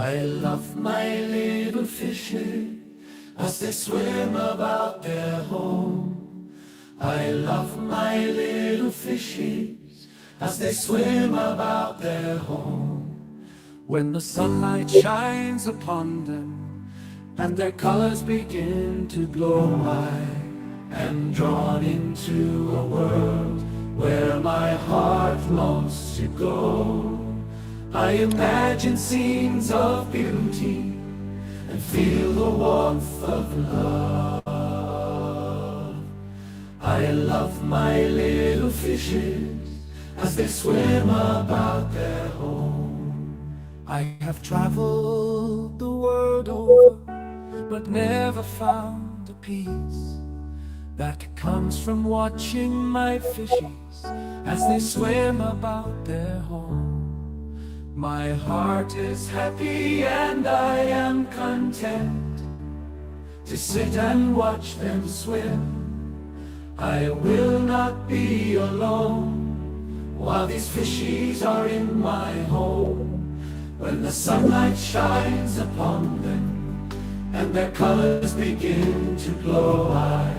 I love my little fishes as they swim about their home. I love my little fishes as they swim about their home. When the sunlight shines upon them and their colors begin to glow, I am drawn into a world where my heart longs to go. I imagine scenes of beauty and feel the warmth of love. I love my little fishes as they swim about their home. I have traveled the world over, but never found a peace that comes from watching my fishes as they swim about their home. My heart is happy and I am content to sit and watch them swim. I will not be alone while these fishies are in my home. When the sunlight shines upon them and their colors begin to glow, I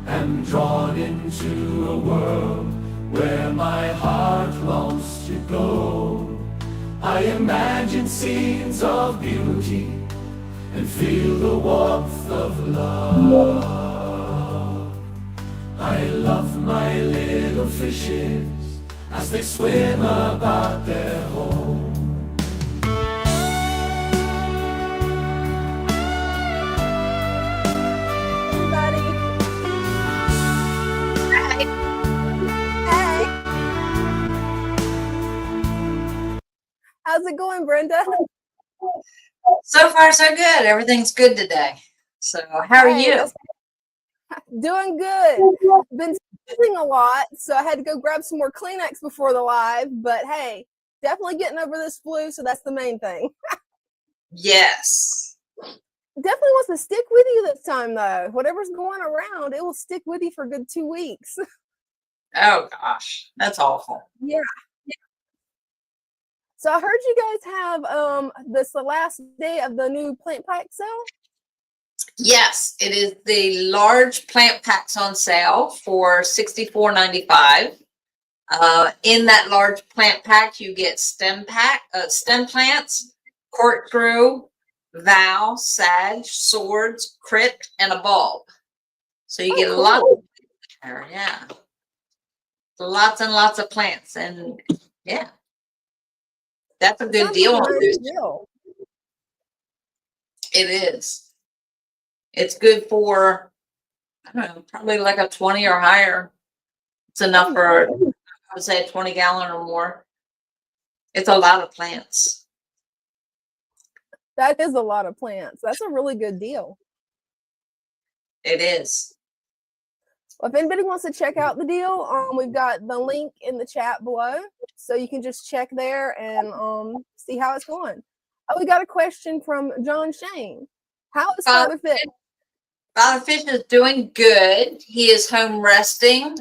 am drawn into a world where my heart longs to go. I imagine scenes of beauty and feel the warmth of love. I love my little fishes as they swim about their home. How's it going, Brenda? So far, so good. Everything's good today. So, how are you? Doing good. Been sneezing a lot, so I had to go grab some more Kleenex before the live. But hey, definitely getting over this flu, so that's the main thing. Yes. Definitely wants to stick with you this time, though. Whatever's going around, it will stick with you for a good 2 weeks. Oh gosh, that's awful. Yeah. So I heard you guys have this the last day of the new plant pack sale. Yes, it is the large plant packs on sale for $64.95. In that large plant pack, you get stem plants, corkscrew, vow, sage, swords, crypt, and a bulb. So you get a lot. Yeah, lots and lots of plants, and yeah. That's a good deal on this. It is. It's good for, I don't know, probably like a 20 or higher. It's enough for, I would say, a 20-gallon or more. It's a lot of plants. That is a lot of plants. That's a really good deal. It is. Well, if anybody wants to check out the deal, we've got the link in the chat below, so you can just check there and see how it's going. Oh, we got a question from John Shane. How is Father Fish? Father Fish is doing good. He is home resting,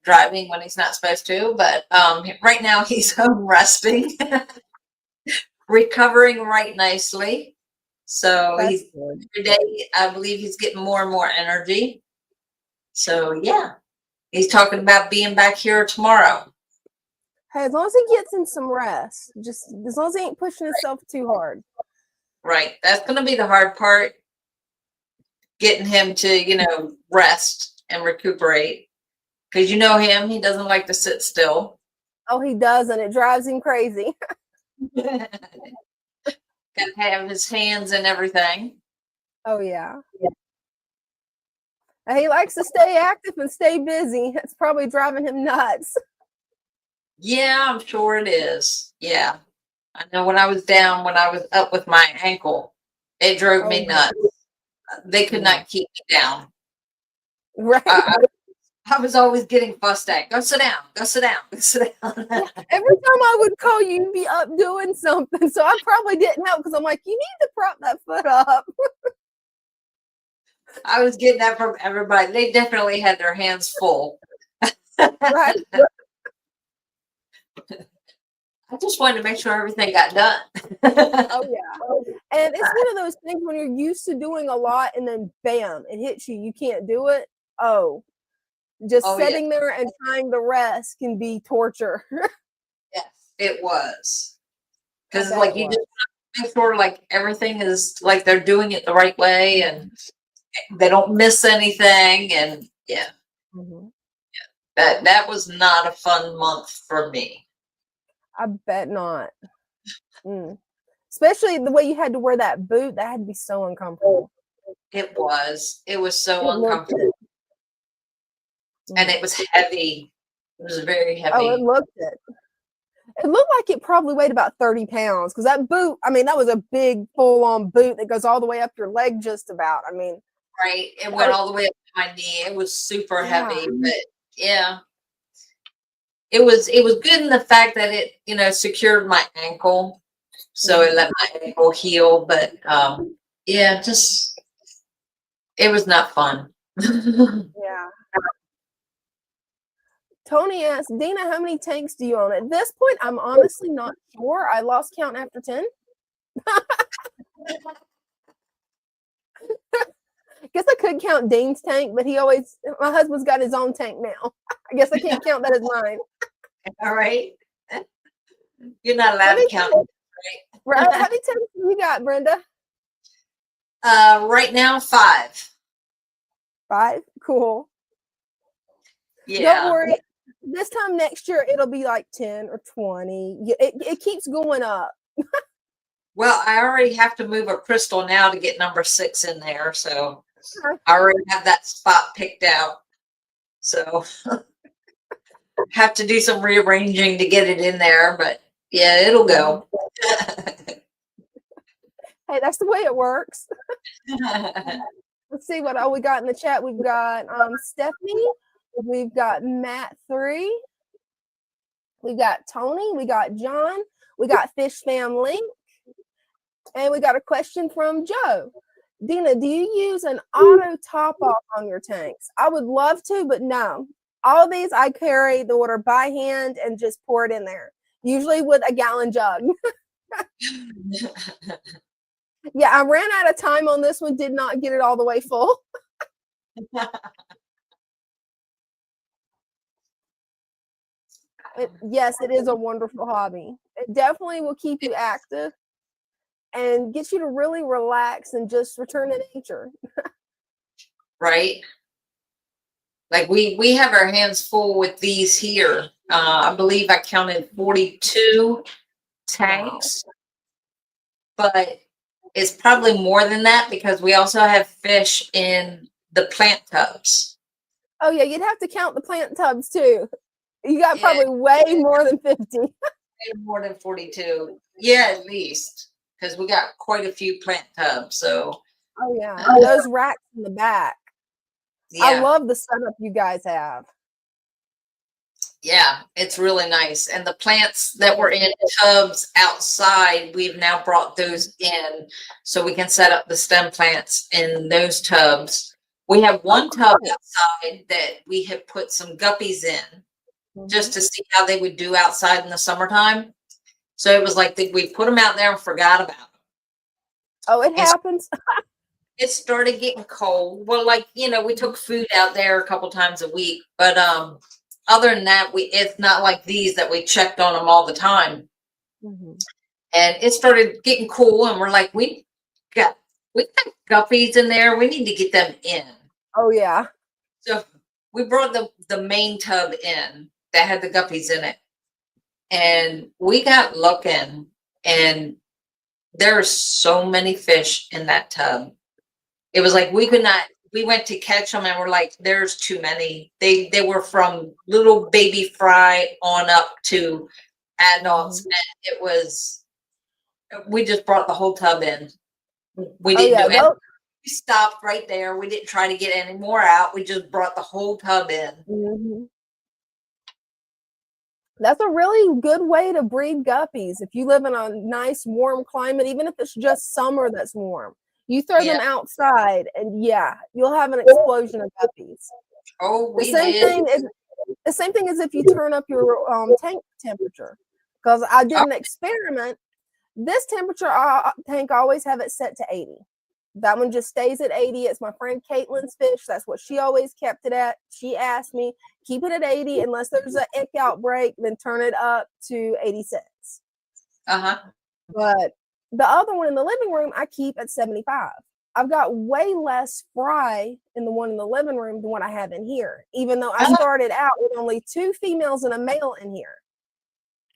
driving when he's not supposed to, but right now he's home resting, recovering right nicely. So he's every day, I believe he's getting more and more energy. So yeah, he's talking about being back here tomorrow. Hey, as long as he gets in some rest, just as long as he ain't pushing himself too hard. Right. That's going to be the hard part, getting him to, rest and recuperate. Because you know him, he doesn't like to sit still. Oh, he does, and it drives him crazy. Got to have his hands and everything. Oh, yeah. He likes to stay active and stay busy. It's probably driving him nuts. Yeah, I'm sure it is. Yeah. I know when I was up with my ankle, it drove me nuts. They could not keep me down. Right. I was always getting fussed at. Go sit down. Go sit down. Go sit down. Every time I would call you, you'd be up doing something. So I probably didn't help because I'm like, you need to prop that foot up. I was getting that from everybody. They definitely had their hands full. Right. I just wanted to make sure everything got done. Oh yeah. And it's one of those things when you're used to doing a lot and then bam, it hits you. You can't do it. Oh, just Oh, yeah. sitting there and trying to rest can be torture. Yes, it was. I Because bet like it you was. just make sure like everything is like they're doing it the right way and they don't miss anything. And yeah, Mhm. that was not a fun month for me. I bet not. Mm. Especially the way you had to wear that boot. That had to be so uncomfortable. It was so It looked uncomfortable. it. And Mm. it was heavy. It was very Oh, it heavy. looked it. It looked like it probably weighed about 30 pounds because that boot, I mean, that was a big full-on boot that goes all the way up your leg just about. I mean, Right. It went all the way up to my knee. It was super heavy, but yeah. It was good in the fact that it, secured my ankle. So it let my ankle heal. But yeah, just it was not fun. yeah. Tony asked, Dina, how many tanks do you own? At this point, I'm honestly not sure. I lost count after 10. Guess I could count Dean's tank, but my husband's got his own tank now. I guess I can't count that as mine. All right. You're not allowed to count. Right? How many tanks do you got, Brenda? Right now, 5. 5? Cool. Yeah. Don't worry. This time next year, it'll be like 10 or 20. It keeps going up. Well, I already have to move a crystal now to get number 6 in there. So I already have that spot picked out. So have to do some rearranging to get it in there. But yeah, it'll go. Hey, that's the way it works. Let's see what all we got in the chat. We've got Stephanie. We've got Matt 3. We got Tony. We got John. We got Fish Fam Link. And we got a question from Joe. Dina, do you use an auto top off on your tanks? I would love to, but no. All these I carry the water by hand and just pour it in there, usually with a gallon jug. Yeah, I ran out of time on this one, did not get it all the way full. Yes, it is a wonderful hobby. It definitely will keep you active and get you to really relax and just return to nature. Right. Like we have our hands full with these here. I believe I counted 42 tanks, but it's probably more than that because we also have fish in the plant tubs. Oh yeah, you'd have to count the plant tubs too. You got probably way more than 50. Way more than 42. Yeah, at least. Because we got quite a few plant tubs. So oh yeah, those racks in the back. Yeah. I love the setup you guys have. Yeah, it's really nice. And the plants that were in tubs outside, we've now brought those in so we can set up the stem plants in those tubs. We have one tub outside that we have put some guppies in just to see how they would do outside in the summertime. So it was like we put them out there and forgot about them. Oh, it happens. It started getting cold. Well, like, we took food out there a couple times a week, but other than that, it's not like these that we checked on them all the time. And it started getting cool, and we're like, we got guppies in there. We need to get them in. Oh yeah. So we brought the main tub in that had the guppies in it, and we got looking, and there are so many fish in that tub. It was like we went to catch them and we're like, there's too many. They were from little baby fry on up to adults. And we just brought the whole tub in. We didn't do it. We stopped right there. We didn't try to get any more out. We just brought the whole tub in. That's a really good way to breed guppies. If you live in a nice warm climate, even if it's just summer that's warm, you throw them outside and you'll have an explosion of guppies. Oh, the same thing is if you turn up your tank temperature. because I did an experiment. This temperature tank, I always have it set to 80. That one just stays at 80. It's my friend Caitlin's fish. That's what she always kept it at. She asked me, keep it at 80 unless there's an ick outbreak, then turn it up to 86. But the other one in the living room, I keep at 75. I've got way less fry in the one in the living room than what I have in here, even though I started out with only 2 females and a male in here.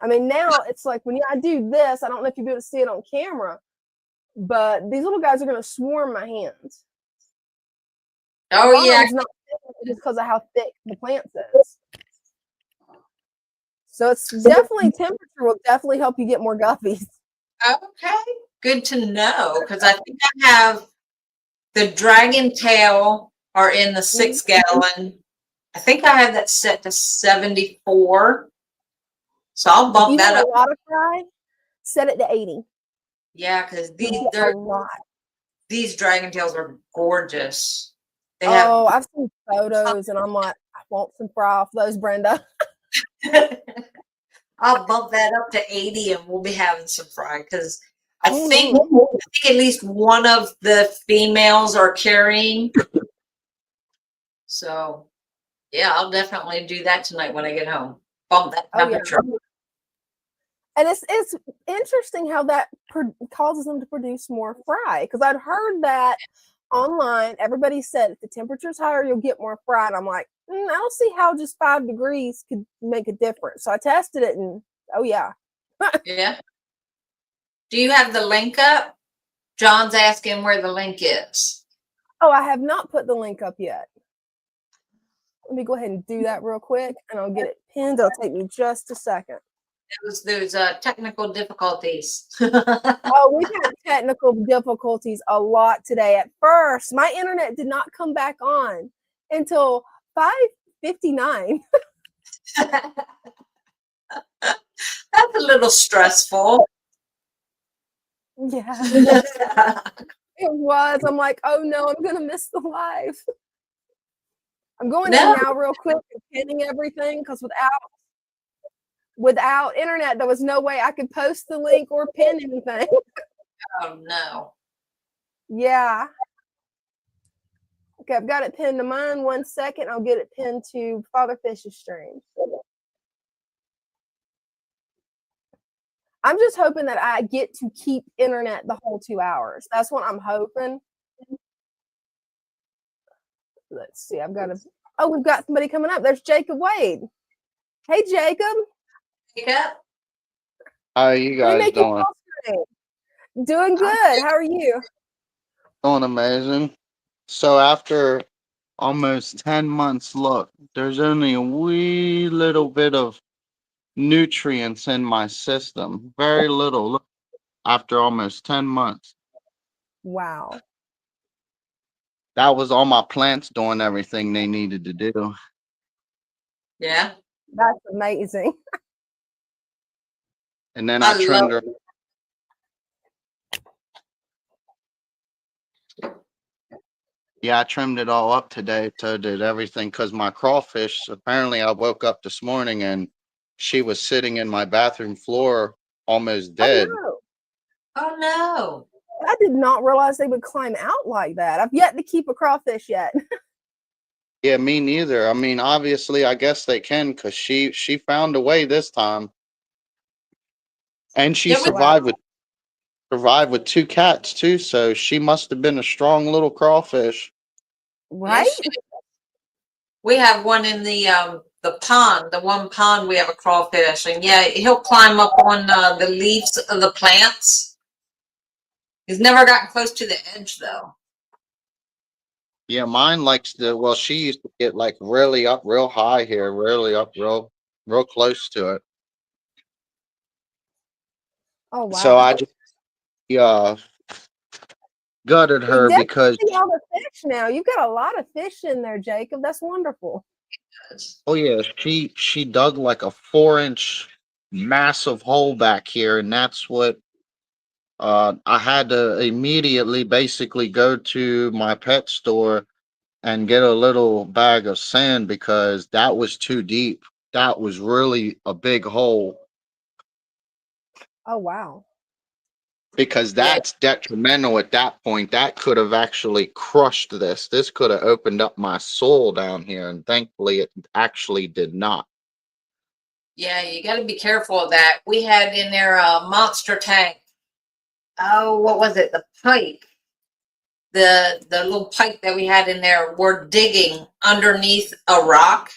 I mean, now it's like when I do this, I don't know if you'll be able to see it on camera, but these little guys are going to swarm my hands. Oh, yeah. It's not just because of how thick the plant is. So it's definitely temperature will definitely help you get more guppies. Okay, good to know, because I think I have the dragon tail are in the 6 gallon. I think I have that set to 74. So I'll bump that up. A lot of fry, set it to 80. Yeah, because these dragon tails are gorgeous. I've seen photos and I'm like, I want some fry off those, Brenda. I'll bump that up to 80 and we'll be having some fry, because I think at least one of the females are carrying. So yeah, I'll definitely do that tonight when I get home. Bump that temperature. Yeah. And it's interesting how that causes them to produce more fry, because I'd heard that online. Everybody said if the temperature's higher, you'll get more fry. And I'm like, I don't see how just 5 degrees could make a difference. So I tested it, and yeah. Yeah. Do you have the link up? John's asking where the link is. Oh, I have not put the link up yet. Let me go ahead and do that real quick, and I'll get it pinned. It'll take me just a second. There's technical difficulties. Oh, we've had technical difficulties a lot today. At first, my internet did not come back on until 5:59. That's a little stressful. Yeah. It was. I'm like, oh no, I'm gonna miss the live. I'm going in now real quick and pinning everything, because without internet, there was no way I could post the link or pin anything. Oh no. Yeah. Okay, I've got it pinned to mine. 1 second, I'll get it pinned to Father Fish's stream. I'm just hoping that I get to keep internet the whole 2 hours. That's what I'm hoping. Let's see. We've got somebody coming up. There's Jacob Wade. Hey, Jacob. Jacob. How are you guys doing? Doing good. How are you? Doing amazing. So after almost 10 months, look, there's only a wee little bit of nutrients in my system. Very little. Look, after almost 10 months. Wow. That was all my plants doing everything they needed to do. Yeah. That's amazing. And then I trimmed her. Yeah, I trimmed it all up today. So did everything, because my crawfish, apparently I woke up this morning and she was sitting in my bathroom floor almost dead. Oh no. I did not realize they would climb out like that. I've yet to keep a crawfish yet. Yeah, me neither. I mean, obviously, I guess they can, because she found a way this time, and she survived with 2 cats too. So she must have been a strong little crawfish, right? Yes, we have one in the pond. The one pond we have a crawfish, and yeah, he'll climb up on the leaves of the plants. He's never gotten close to the edge though. Yeah, mine likes to. Well, she used to get like really up real high here, really up real close to it. Oh wow. So I just gutted her because see all the fish now. You've got a lot of fish in there, Jacob. That's wonderful. Oh yeah, she dug like a 4-inch massive hole back here, and that's what I had to immediately basically go to my pet store and get a little bag of sand, because that was too deep. That was really a big hole. Oh, wow. because Yeah. that's detrimental at that point. That could have actually crushed this. This could have opened up my soul down here, and thankfully it actually did not. Yeah, you got to be careful of that. We had in there a monster tank. Oh, what was it? The pipe. The little pipe that we had in there. We're digging underneath a rock,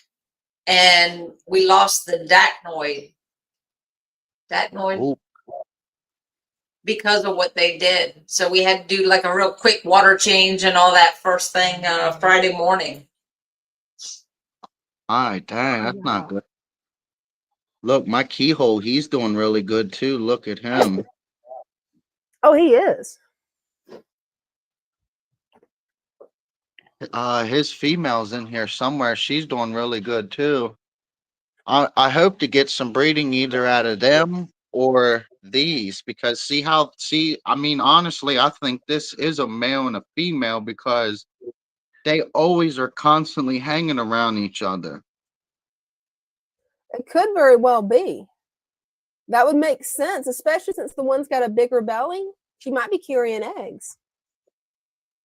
and we lost the dacnoid Ooh, because of what they did. So we had to do like a real quick water change and all that first thing Friday morning. all right, dang, Oh, that's not wow. good. Look, my keyhole, he's doing really good too. Look at him. Oh, he is. His female's in here somewhere. She's doing really good too. I hope to get some breeding either out of them or these, because I mean, honestly, I think this is a male and a female because they always are constantly hanging around each other. It could very well be. That would make sense, especially since the one's got a bigger belly. She might be carrying eggs.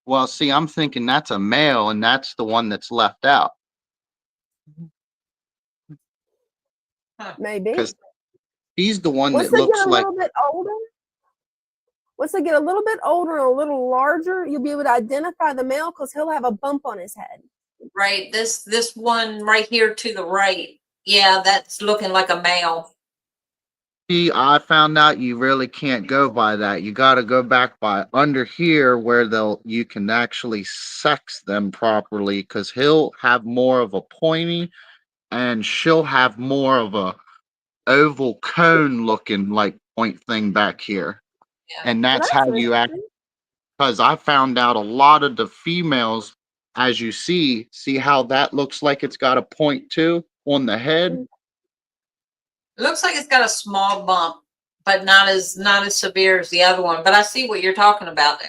Well, see, I'm thinking that's a male and that's the one that's left out Maybe. because he's the one Once that they get looks a like. little bit older, once they get a little bit older and a little larger, you'll be able to identify the male because he'll have a bump on his head. Right, this one right here to the right. Yeah, that's looking like a male. See, I found out you really can't go by that. You got to go back by under here where you can actually sex them properly because he'll have more of a pointy and she'll have more of a oval cone looking like point thing back here. Yeah. And Well, that's that's how you act. interesting. Because I found out a lot of the females, as you see how that looks like it's got a point too on the head. It looks like it's got a small bump, but not as severe as the other one. But I see what you're talking about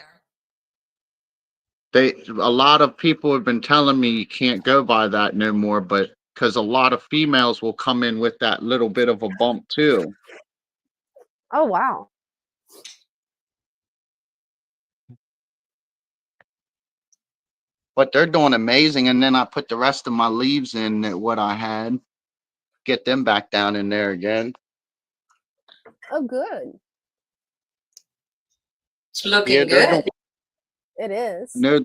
there. A lot of people have been telling me you can't go by that no more, but because a lot of females will come in with that little bit of a bump too. Oh, wow. But they're doing amazing. And then I put the rest of my leaves in that what I had, get them back down in there again. Oh, good. It's looking Yeah, they're good. doing It is. no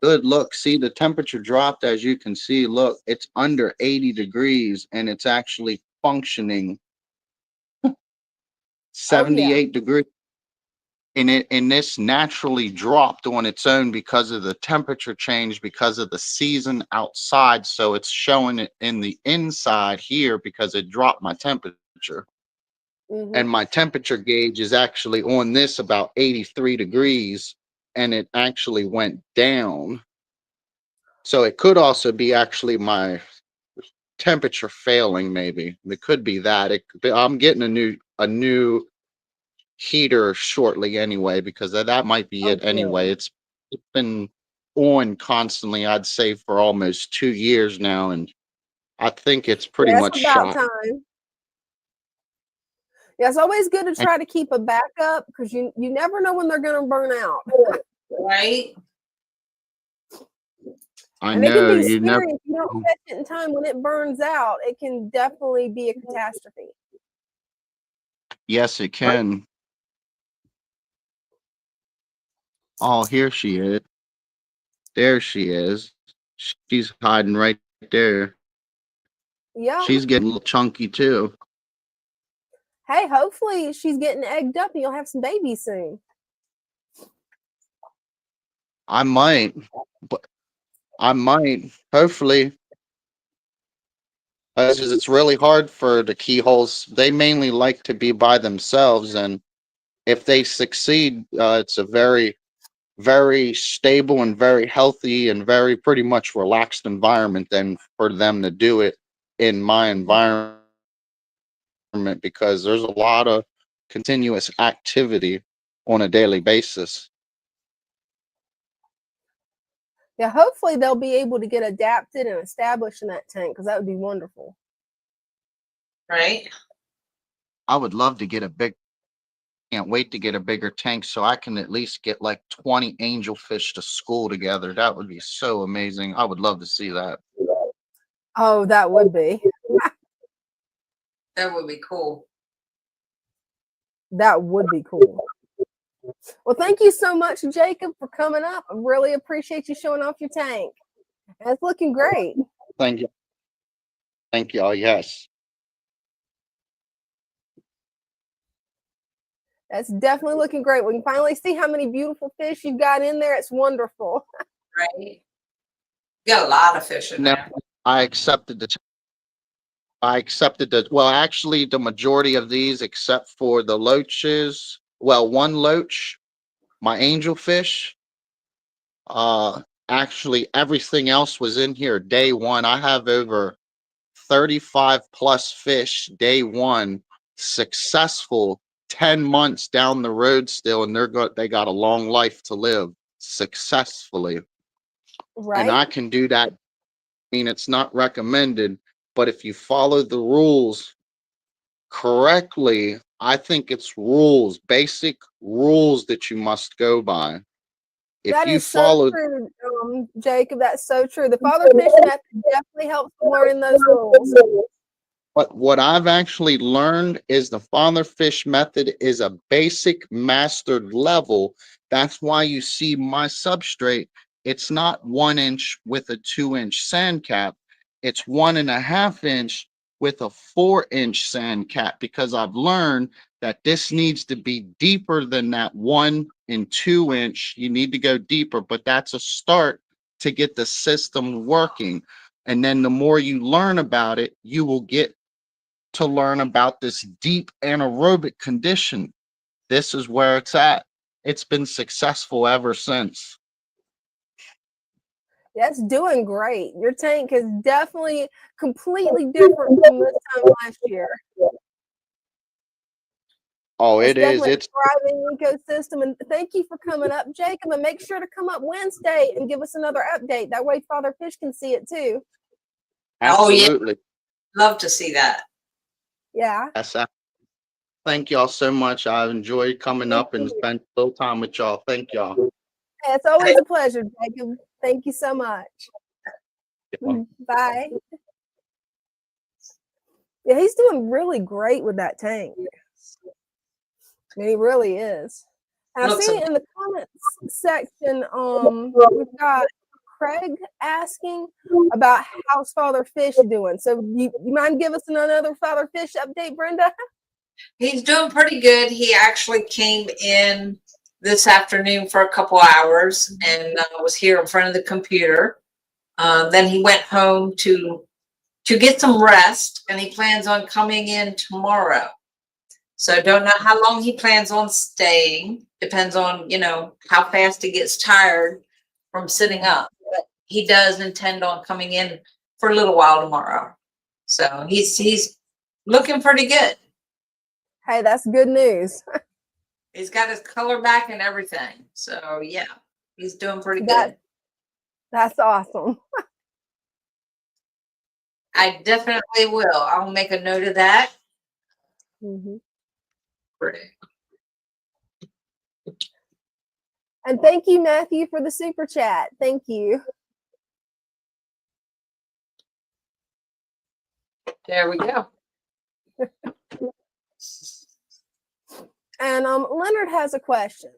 good. Look, see the temperature dropped, as you can see. Look, it's under 80 degrees and it's actually functioning Oh, yeah. 78 degrees. And this naturally dropped on its own because of the temperature change, because of the season outside. So it's showing it in the inside here because it dropped my temperature. Mm-hmm. And my temperature gauge is actually on this about 83 degrees, and it actually went down. So it could also be actually my temperature failing. Maybe it could be that. I'm getting a new heater shortly anyway, because that might be Oh, it anyway. good. It's been on constantly, I'd say, for almost 2 years now, and I think it's pretty Yeah, it's much about shot. time. Yeah, it's always good to And try to keep a backup because you never know when they're going to burn out. Right? I And it can know be you never. scary if you don't catch it in time. When it burns out, it can definitely be a catastrophe. Yes, it can. Oh, here she is. There she is. She's hiding right there. Yeah. She's getting a little chunky too. Hey, hopefully she's getting egged up and you'll have some babies soon. I might, but I might. Hopefully, it's really hard for the keyholes. They mainly like to be by themselves, and if they succeed, it's a very, very stable and very healthy and very pretty much relaxed environment than for them to do it in my environment, because there's a lot of continuous activity on a daily basis. Yeah, hopefully they'll be able to get adapted and established in that tank because that would be wonderful. Right? I would love to get a big can't wait to get a bigger tank so I can at least get like 20 angelfish to school together. That would be so amazing. I would love to see that. Oh, that would be. That would be cool. That would be cool. Well, thank you so much, Jacob, for coming up. I really appreciate you showing off your tank. And it's looking great. Thank you. Thank y'all. Yes. That's definitely looking great. We can finally see how many beautiful fish you've got in there. It's wonderful. Right? You got a lot of fish in Now, there. I accepted well, actually the majority of these except for the loaches, well, one loach, my angelfish, actually everything else was in here day one. I have over 35 plus fish day one, successful 10 months down the road still, and they got a long life to live successfully. Right? And I can do that. I mean, it's not recommended, but if you follow the rules correctly, I think it's rules, basic rules that you must go by. If That you is so follow, true, Jacob. That's so true. The father fish method definitely helps learn those rules. what I've actually learned is the father fish method is a basic mastered level. That's why you see my substrate. It's not 1 inch with a 2-inch sand cap. It's 1.5 inch with a 4-inch sand cap, because I've learned that this needs to be deeper than that 1 and 2 inch. You need to go deeper, but that's a start to get the system working. And then the more you learn about it, you will get to learn about this deep anaerobic condition. This is where it's at. It's been successful ever since. That's doing great. Your tank is definitely completely different from this time last year. Oh, It's it is. definitely It's a thriving ecosystem. And thank you for coming up, Jacob. And make sure to come up Wednesday and give us another update. That way Father Fish can see it too. absolutely. Oh, yeah. Love to see that. Yeah. Yes, thank y'all so much. I've enjoyed coming up and spent a little time with y'all. Thank y'all. It's always a pleasure, Jacob. Thank you so much. Bye. Yeah, he's doing really great with that tank. I mean, he really is. And I've seen it in the comments section. We've got Craig asking about how's Father Fish doing. So you mind give us another Father Fish update, Brenda? He's doing pretty good. He actually came in this afternoon for a couple hours and was here in front of the computer. Then he went home to get some rest, and he plans on coming in tomorrow. So don't know how long he plans on staying. Depends on, how fast he gets tired from sitting up. But he does intend on coming in for a little while tomorrow. So he's looking pretty good. Hey, that's good news. He's got his color back and everything. So yeah, he's doing pretty good. That's awesome. I definitely will. I'll make a note of that. Mm-hmm. Great. And thank you, Matthew, for the super chat. Thank you. There we go. And Leonard has a question.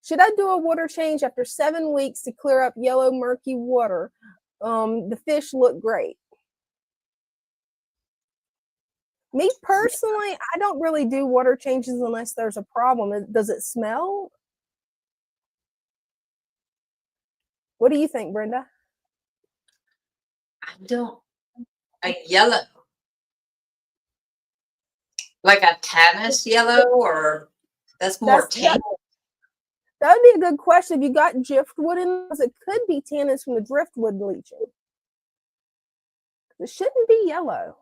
Should I do a water change after 7 weeks to clear up yellow murky water? The fish look great. Me personally, I don't really do water changes unless there's a problem. Does it smell? What do you think, Brenda? I don't. A yellow. Like a tannous yellow, or that's more tan? That would be a good question. If you got driftwood in this, it could be tannins from the driftwood bleaching. It shouldn't be yellow.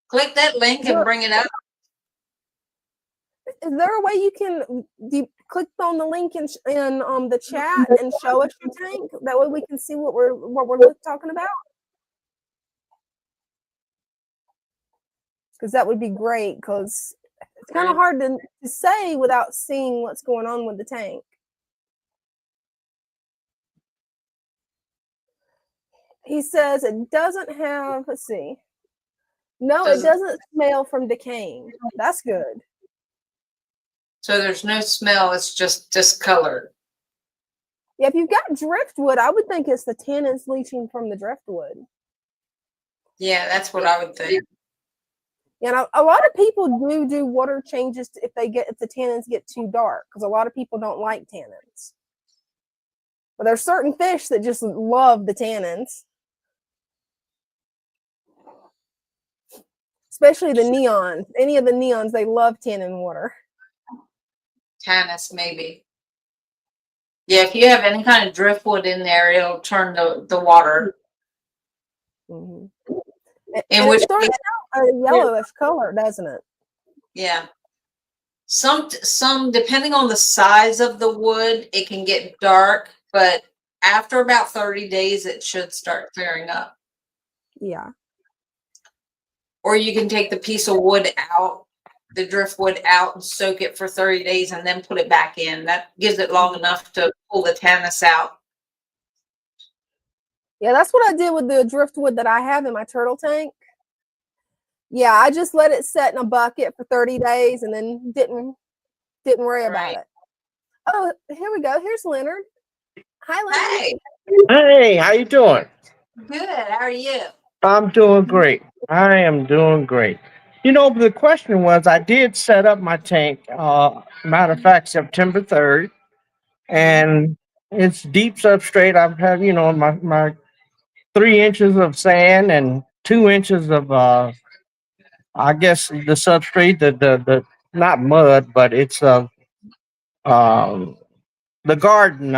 Click that link and bring it up. Is there a way you can click on the link in the chat and show us your tank? That way we can see what we're talking about. Because that would be great. Because It's kind of hard to say without seeing what's going on with the tank. He says it doesn't have, let's see. No, it doesn't smell from decaying. That's good. So there's no smell, it's just discolored. Yeah, if you've got driftwood, I would think it's the tannins leaching from the driftwood. Yeah, that's what I would think. You know, a lot of people do water changes if the tannins get too dark, because a lot of people don't like tannins. But there's certain fish that just love the tannins. Especially the neons. Any of the neons, they love tannin water. Tannis, maybe. Yeah, if you have any kind of driftwood in there, it'll turn the water. Mm-hmm. In which it starts out a yellowish color, doesn't it? Yeah. Some depending on the size of the wood, it can get dark, but after about 30 days, it should start clearing up. Yeah. Or you can take the piece of wood out, the driftwood out, and soak it for 30 days and then put it back in. That gives it long enough to pull the tannis out. Yeah, that's what I did with the driftwood that I have in my turtle tank. Yeah, I just let it set in a bucket for 30 days and then didn't worry about it. Oh, here we go. Here's Leonard. Hi, Leonard. Hey, how you doing? Good. How are you? I'm doing great. I am doing great. You know, the question was, I did set up my tank, matter of fact, September 3rd, and it's deep substrate. I've had, you know, my 3 inches of sand and 2 inches of, I guess the substrate, the not mud, but it's, the garden,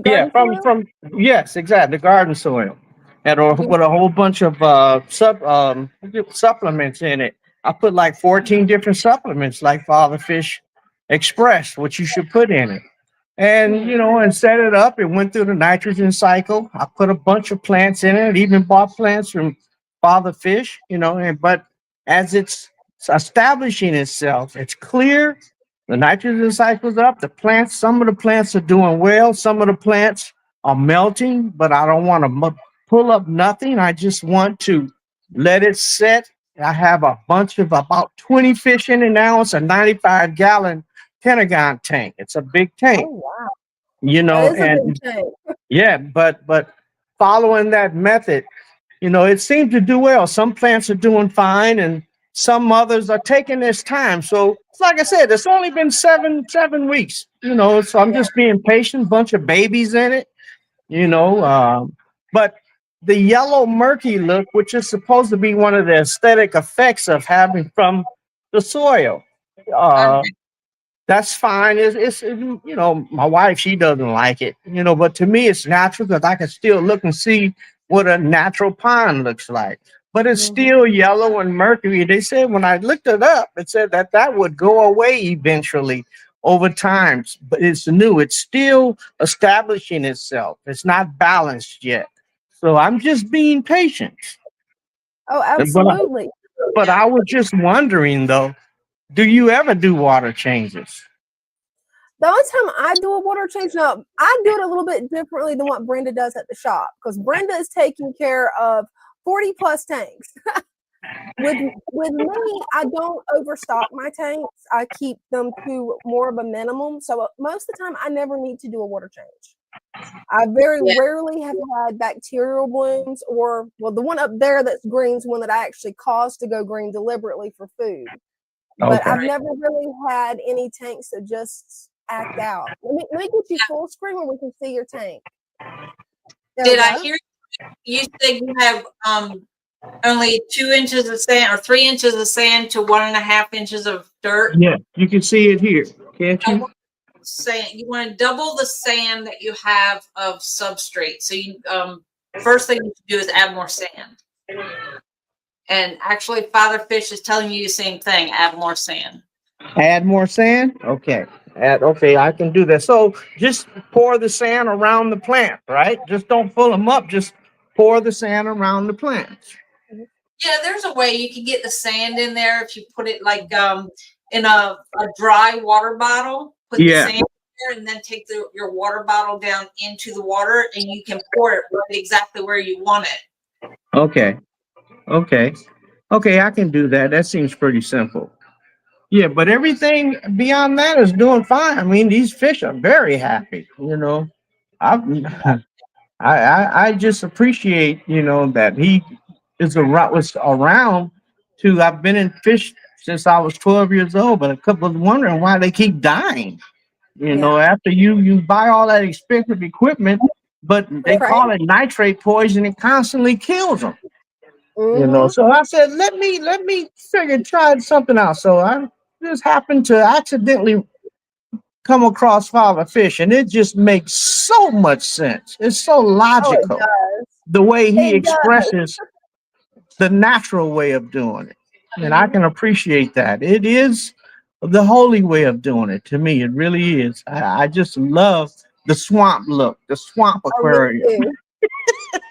yeah, from yes, exactly, the garden soil, and with a whole bunch of supplements in it. I put like 14 different supplements, like Father Fish Express, which you should put in it, and you know, and set it up. It went through the nitrogen cycle. I put a bunch of plants in it. Even bought plants from Father Fish, you know, and but as it's establishing itself, it's clear. The nitrogen cycle's up. The plants, some of the plants are doing well. Some of the plants are melting, but I don't want to pull up nothing. I just want to let it set. I have a bunch of about 20 fish in it now. It's a 95-gallon Pentagon tank. It's a big tank. Oh, wow. You know, that is a big tank. Yeah, but following that method, you know, it seems to do well. Some plants are doing fine, and some others are taking this time. So, like I said, it's only been seven weeks, you know, so I'm just being patient, bunch of babies in it, you know, but the yellow murky look, which is supposed to be one of the aesthetic effects of having from the soil, that's fine. It's you know, my wife, she doesn't like it, you know, but to me it's natural because I can still look and see what a natural pond looks like. But it's still yellow and mercury. They said when I looked it up, it said that would go away eventually over time. But it's new. It's still establishing itself. It's not balanced yet. So I'm just being patient. Oh, absolutely. But I was just wondering though, do you ever do water changes? The only time I do a water change, now I do it a little bit differently than what Brenda does at the shop, because Brenda is taking care of 40 plus tanks. with me, I don't overstock my tanks. I keep them to more of a minimum. So most of the time I never need to do a water change. I very rarely have had bacterial blooms, or well, the one up there that's green is one that I actually caused to go green deliberately for food. But I've never really had any tanks that just act out. Let me get you full screen where we can see your tank. Did I hear you said you have only 2 inches of sand or 3 inches of sand to 1.5 inches of dirt? Yeah, you can see it here, can't you? Sand. You want to double the sand that you have of substrate. So you first thing you do is add more sand. And actually, Father Fish is telling you the same thing. Add more sand. Add more sand? Okay. Okay, I can do that. So just pour the sand around the plant, right? Just don't fill them up. Just pour the sand around the plants. Yeah, there's a way you can get the sand in there if you put it like in a dry water bottle. Put the Yeah. sand in there and then take your water bottle down into the water and you can pour it right exactly where you want it. Okay. Okay. Okay, I can do that. That seems pretty simple. Yeah, but everything beyond that is doing fine. I mean, these fish are very happy. I I just appreciate that he was around to. I've been in fish since I was 12 years old, but a couple was wondering why they keep dying. Yeah. After you buy all that expensive equipment, but they Right. call it nitrate poison. It constantly kills them. Mm-hmm. So I said, let me try something out. So I just happened to accidentally come across Father Fish, and it just makes so much sense. It's so Oh, it logical does. the way he It does. expresses the natural way of doing it. And I can appreciate that. It is the holy way of doing it to me. It really is. I just love the swamp look, the swamp Oh, me aquarium.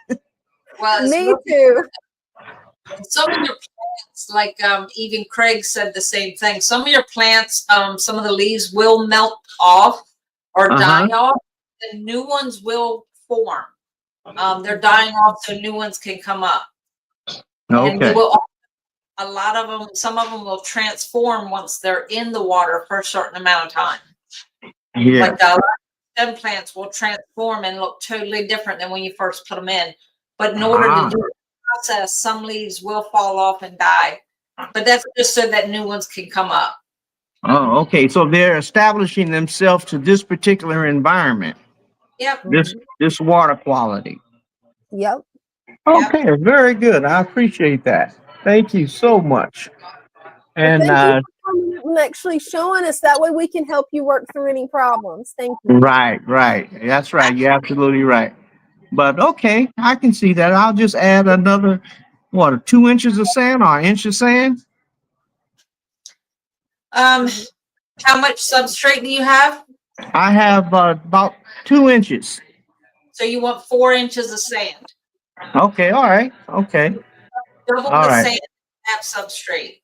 too. Well, it's Me too. some of your plants, like even Craig said the same thing. Some of your plants, some of the leaves will melt off or die off. The new ones will form. They're dying off so new ones can come up. And they Okay. will, a lot of them, some of them will transform once they're in the water for a certain amount of time. Yeah. Like the stem plants will transform and look totally different than when you first put them in. But in order to do the process, some leaves will fall off and die. But that's just so that new ones can come up. Oh, okay. So they're establishing themselves to this particular environment, Yep. this water quality. Yep. Okay, very good. I appreciate that. Thank you so much. Well, And thank you for coming up and actually showing us. That way we can help you work through any problems. Thank you. right. That's right. You're absolutely right. But okay, I can see that. I'll just add another 2 inches of sand or an inch of sand. How much substrate do you have? I have about 2 inches. So you want 4 inches of sand. Okay, all right. Okay. Double All the right. sand, have substrate.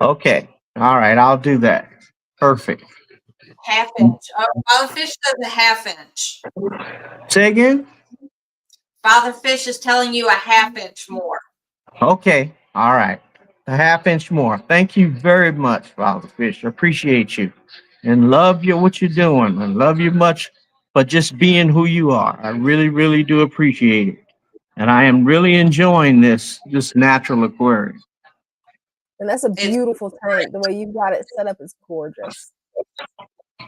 Okay. All right, I'll do that. Perfect. Half inch. Father Fish does a half inch. Say again? Father Fish is telling you a half inch more. Okay. All right. A half inch more. Thank you very much, Father Fish. Appreciate you. And love you what you're doing. And love you much for just being who you are. I really, really do appreciate it. And I am really enjoying this natural aquarium. And that's a beautiful tank. The way you've got it set up is gorgeous.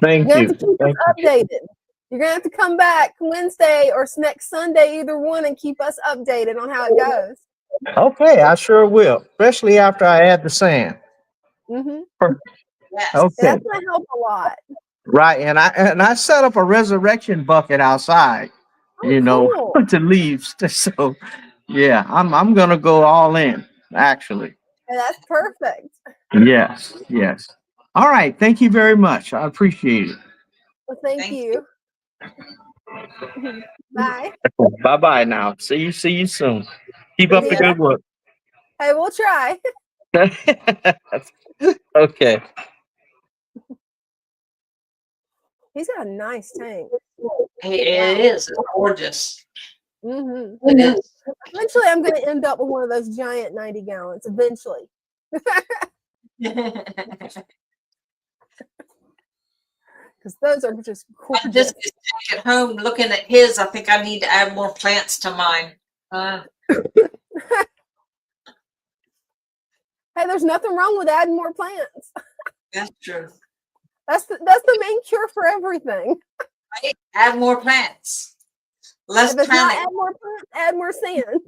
Thank You're gonna you. have to keep us updated. You're gonna have to come back Wednesday or next Sunday, either one, and keep us updated on how it goes. Okay, I sure will, especially after I add the sand. Mm-hmm. Yes. Okay. That's gonna help a lot. Right, and I set up a resurrection bucket outside, Cool. to leaves. So, yeah, I'm gonna go all in. Actually, And that's perfect. yes. All right, thank you very much. I appreciate it. Well, thank you. Bye. Bye now. See you soon. Keep up the Yeah. good work. Hey, we'll try. Okay. He's got a nice tank. It is. It's gorgeous. Mm-hmm. It is. Eventually, I'm going to end up with one of those giant 90 gallons. Eventually. Because those are just I gorgeous. just at home looking at his. I think I need to add more plants to mine. Hey, there's nothing wrong with adding more plants. That's true. That's the main cure for everything. Right? Add more plants. Less If it's not panic. add more plants, add more sand.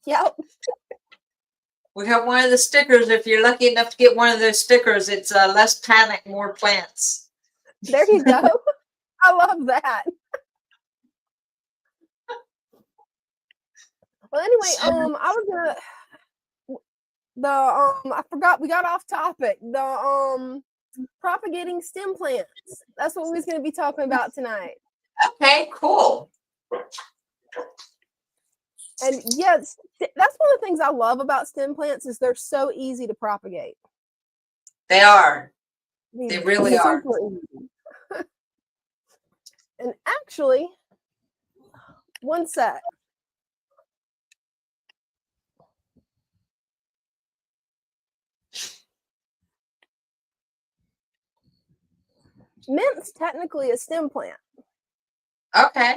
Yep. We have one of the stickers. If you're lucky enough to get one of those stickers, it's less panic, more plants. There you go. I love that. Well, anyway, I was gonna I forgot we got off topic. The propagating stem plants. That's what we was gonna be talking about tonight. Okay, cool. And yes, that's one of the things I love about stem plants is they're so easy to propagate. They are. They really are. super easy. And actually, one sec. Mint's technically a stem plant. Okay.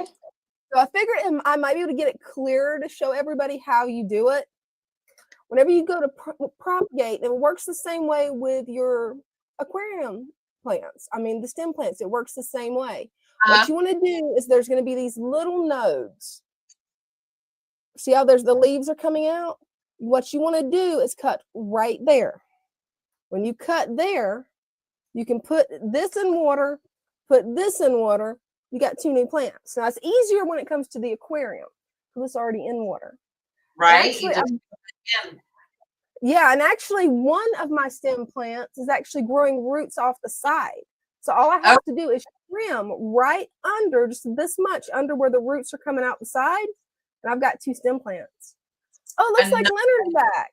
So I figured I might be able to get it clearer to show everybody how you do it. Whenever you go to propagate, it works the same way with your aquarium plants. I mean, the stem plants, it works the same way. What you want to do is there's going to be these little nodes. See how there's the leaves are coming out? What you want to do is cut right there. When you cut there, you can put this in water, put this in water. You got 2 new plants. Now it's easier when it comes to the aquarium because it's already in water. Right. Actually, yeah, and actually one of my stem plants is actually growing roots off the side. So all I have to do is trim right under, just this much under where the roots are coming out the side. And I've got 2 stem plants. Oh, it looks like Leonard's back.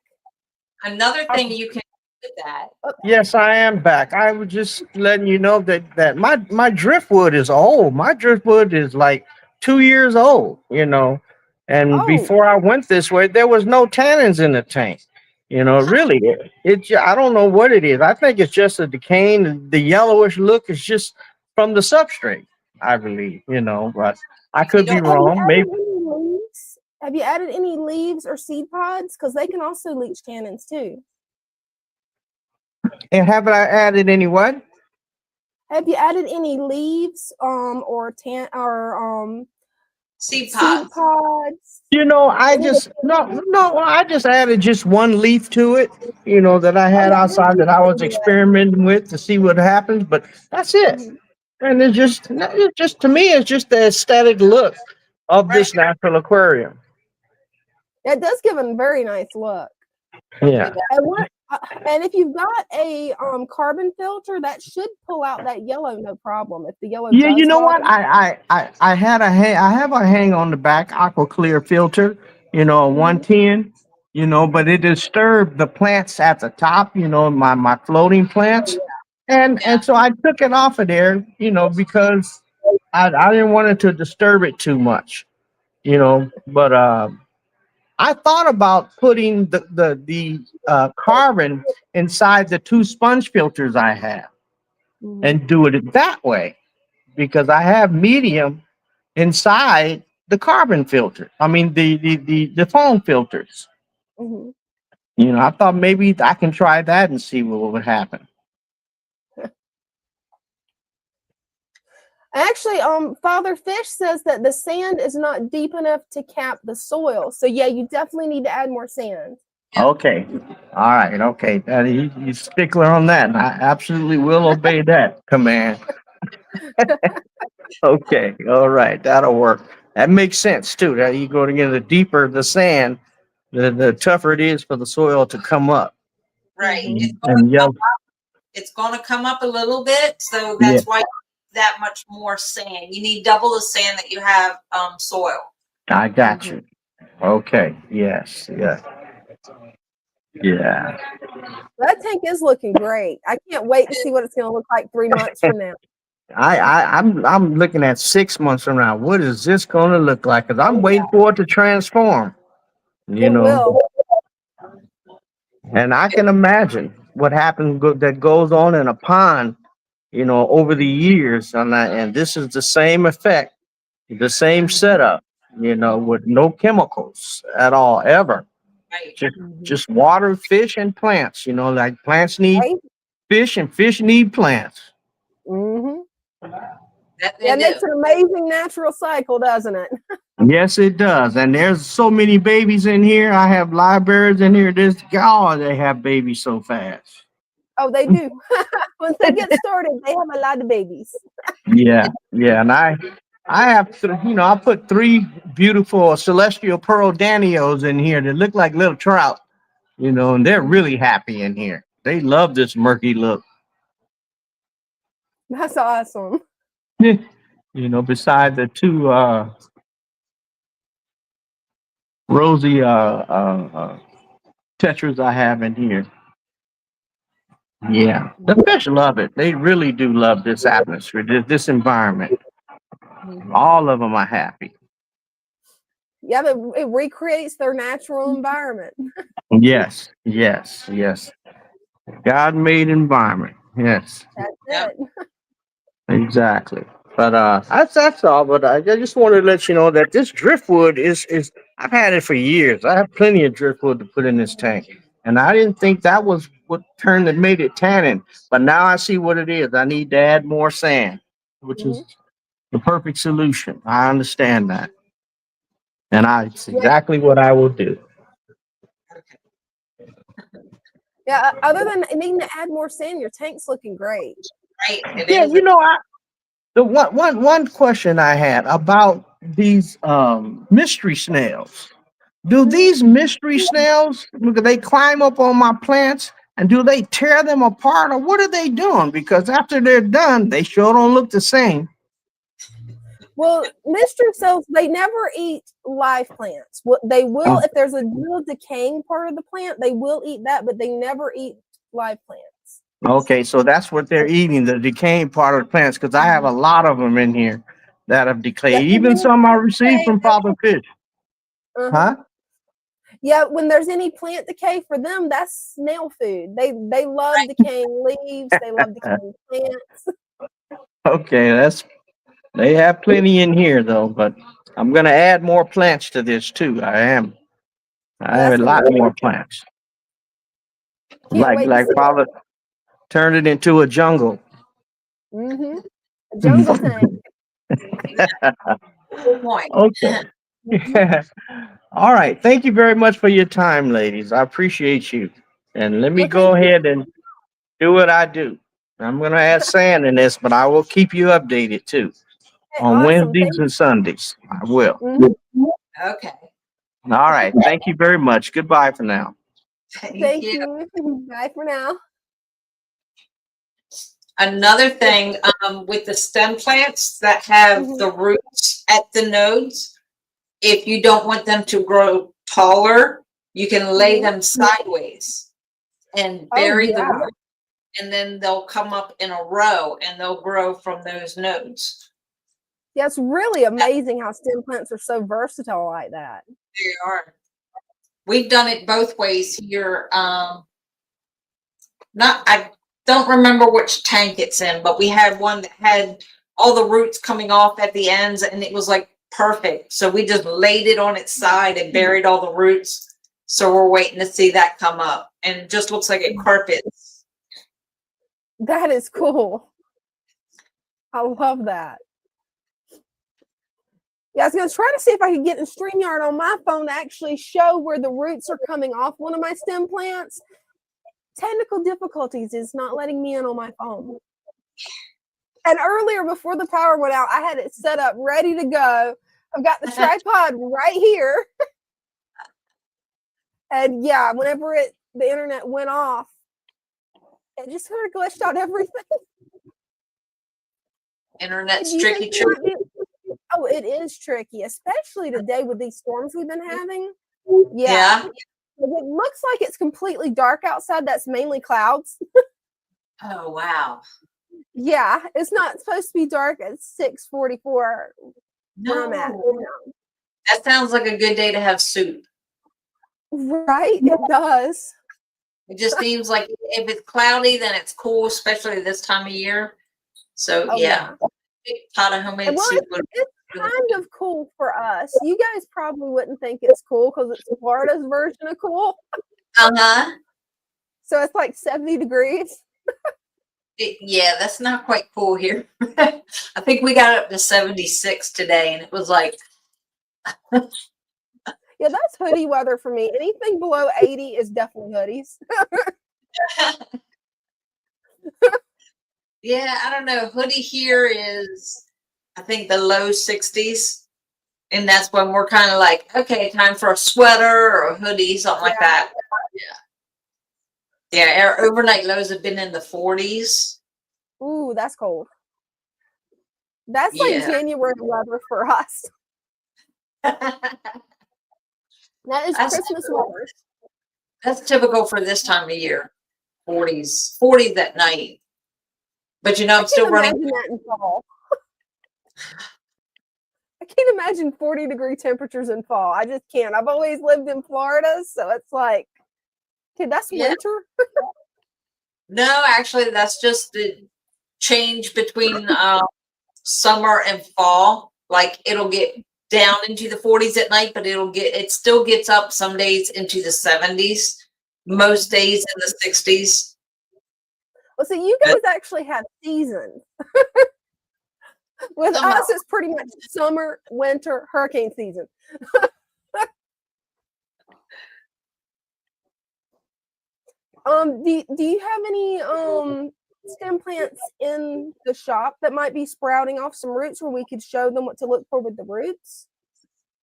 Another thing you can do with that. Yes, I am back. I was just letting you know that my driftwood is old. My driftwood is like 2 years old, you know. And before I went this way, there was no tannins in the tank. You know, really, I don't know what it is. I think it's just a decaying. The yellowish look is just from the substrate, I believe, you know, but I could be wrong. Maybe. Have you added any leaves or seed pods? Because they can also leach tannins too. And haven't I added any what? Have you added any leaves or seed pods? You know, I just I just added just one leaf to it, you know, that I had outside that I was experimenting with to see what happens, but that's it. And it's just to me, it's just the aesthetic look of this natural aquarium. It does give a very nice look. Yeah. And if you've got a carbon filter, that should pull out that yellow no problem. If the yellow, yeah, you know what? I have a hang on the back aqua clear filter, you know, a 110, you know, but it disturbed the plants at the top, you know, my floating plants, and so I took it off of there, you know, because I didn't want it to disturb it too much, you know, but I thought about putting the carbon inside the 2 sponge filters I have and do it that way because I have medium inside the carbon filter. I mean the foam filters. You know, I thought maybe I can try that and see what would happen. Actually, Father Fish says that the sand is not deep enough to cap the soil. So yeah, you definitely need to add more sand. Okay. All right. Okay. He's stickler on that. And I absolutely will obey that command. Okay. All right. That'll work. That makes sense too. That you go to get the deeper the sand, the tougher it is for the soil to come up. Right. It's going to come up a little bit. So that's why that much more sand. You need double the sand that you have soil. I got you. Okay. Yes. Yeah. Yeah. That tank is looking great. I can't wait to see what it's going to look like 3 months from now. I'm looking at 6 months from now. What is this going to look like? Because I'm waiting for it to transform. You know. And I can imagine what happens that goes on in a pond, you know, over the years, and this is the same effect, the same setup, you know, with no chemicals at all ever. Right. Just water, fish, and plants. You know, like plants need fish, and fish need plants. It makes an amazing natural cycle, doesn't it? Yes, it does. And there's so many babies in here. I have libraries in here. They have babies so fast. Oh, they do. Once they get started, they have a lot of babies. Yeah. And I have, I put 3 beautiful celestial pearl danios in here that look like little trout, you know, and they're really happy in here. They love this murky look. That's awesome. You know, beside the 2, rosy tetras I have in here. Yeah, the fish love it. They really do love this atmosphere, this environment. All of them are happy. Yeah, but it recreates their natural environment. Yes, yes, yes. God-made environment. Yes, That's Yep. it. exactly. But that's all. But I just wanted to let you know that this driftwood is I've had it for years. I have plenty of driftwood to put in this tank, and I didn't think that was what turned that made it tannin. But now I see what it is. I need to add more sand, which is Mhm. the perfect solution. I understand that, and it's Yeah, exactly what I will do. yeah. Other than needing to add more sand, your tank's looking great. Right. It Yeah, is. the one question I had about these mystery snails. Do Mhm. these mystery snails, do they climb up on my plants and do they tear them apart or what are they doing? Because after they're done, they sure don't look the same. Well, mystery cells, they never eat live plants. What they will, Oh, if there's a real decaying part of the plant, they will eat that, but they never eat live plants. okay, so that's what they're eating, the decaying part of the plants, because I have a lot of them in here that have Yeah, decayed, 'cause even when the some I plant received from decay, Father Fish. uh-huh. Huh? Yeah, when there's any plant decay for them, that's snail food. They love decaying leaves. They love decaying plants. Okay, they have plenty in here though, but I'm gonna add more plants to this too. I am. I Yeah, have that's a gonna be lot cool. more plants. Can't wait to Like see it. Father turned it into a jungle. Mm-hmm. A jungle tank. Good point. Okay. Mhm. All right. Thank you very much for your time, ladies. I appreciate you. And let me Well, thank go you. ahead and do what I do. I'm going to add sand in this, but I will keep you updated too Hey, on awesome. Wednesdays Thank and Sundays. I will. you. Mhm. Okay. All right. Thank you very much. Goodbye for now. Thank Thank you. you. Bye for now. Another thing with the stem plants that have Mhm. the roots at the nodes, if you don't want them to grow taller, you can lay Mhm. them sideways and Oh bury the yeah. root, and then they'll come up in a row and they'll grow from those nodes. Yeah, it's really amazing how stem plants are so versatile like that. They are. We've done it both ways here. Not I don't remember which tank it's in, but we had one that had all the roots coming off at the ends, and it was like perfect. So we just laid it on its side and buried all the roots. So we're waiting to see that come up, and it just looks like it carpets. That is cool. I love that. Yeah, I was gonna try to see if I could get in StreamYard on my phone to actually show where the roots are coming off one of my stem plants. Technical difficulties is not letting me in on my phone. And earlier, before the power went out, I had it set up ready to go. I've got the tripod right here. And yeah, whenever the internet went off, it just sort of glitched out everything. Internet's Do you think tricky, it might tricky. be? Oh, it is tricky, especially today with these storms we've been having. Yeah. Yeah. It looks like it's completely dark outside. That's mainly clouds. Oh wow. Yeah, it's not supposed to be dark at 6:44 where I'm at. No. That sounds like a good day to have soup. Right? It does. It just seems like if it's cloudy, then it's cool, especially this time of year. So Oh yeah, yeah. big pot of homemade Well, soup would it's really kind of cool for us. You guys probably wouldn't think it's cool because it's Florida's version of cool. uh-huh. So it's like 70 degrees. Yeah, that's not quite cool here. I think we got up to 76 today, and it was like, Yeah, that's hoodie weather for me. Anything below 80 is definitely hoodies. yeah, I don't know. Hoodie here is, I think, the low 60s. And that's when we're kind of like, okay, time for a sweater or a hoodie, something like Yeah. that. Yeah. Yeah, our overnight lows have been in the 40s. Ooh, that's cold. That's like Yeah. January weather for us. That is That's Christmas weather. That's typical for this time of year. 40s at night. But you know, I I'm still can't running. imagine that in fall. I can't imagine 40-degree temperatures in fall. I just can't. I've always lived in Florida, so it's like, okay, that's Yeah. winter. No, actually, that's just the change between summer and fall. Like it'll get down into the 40s at night, but it still gets up some days into the 70s, most days in the 60s. Well, see, you guys actually have seasons. With Summer. us, it's pretty much summer, winter, hurricane season. Do you have any stem plants in the shop that might be sprouting off some roots where we could show them what to look for with the roots?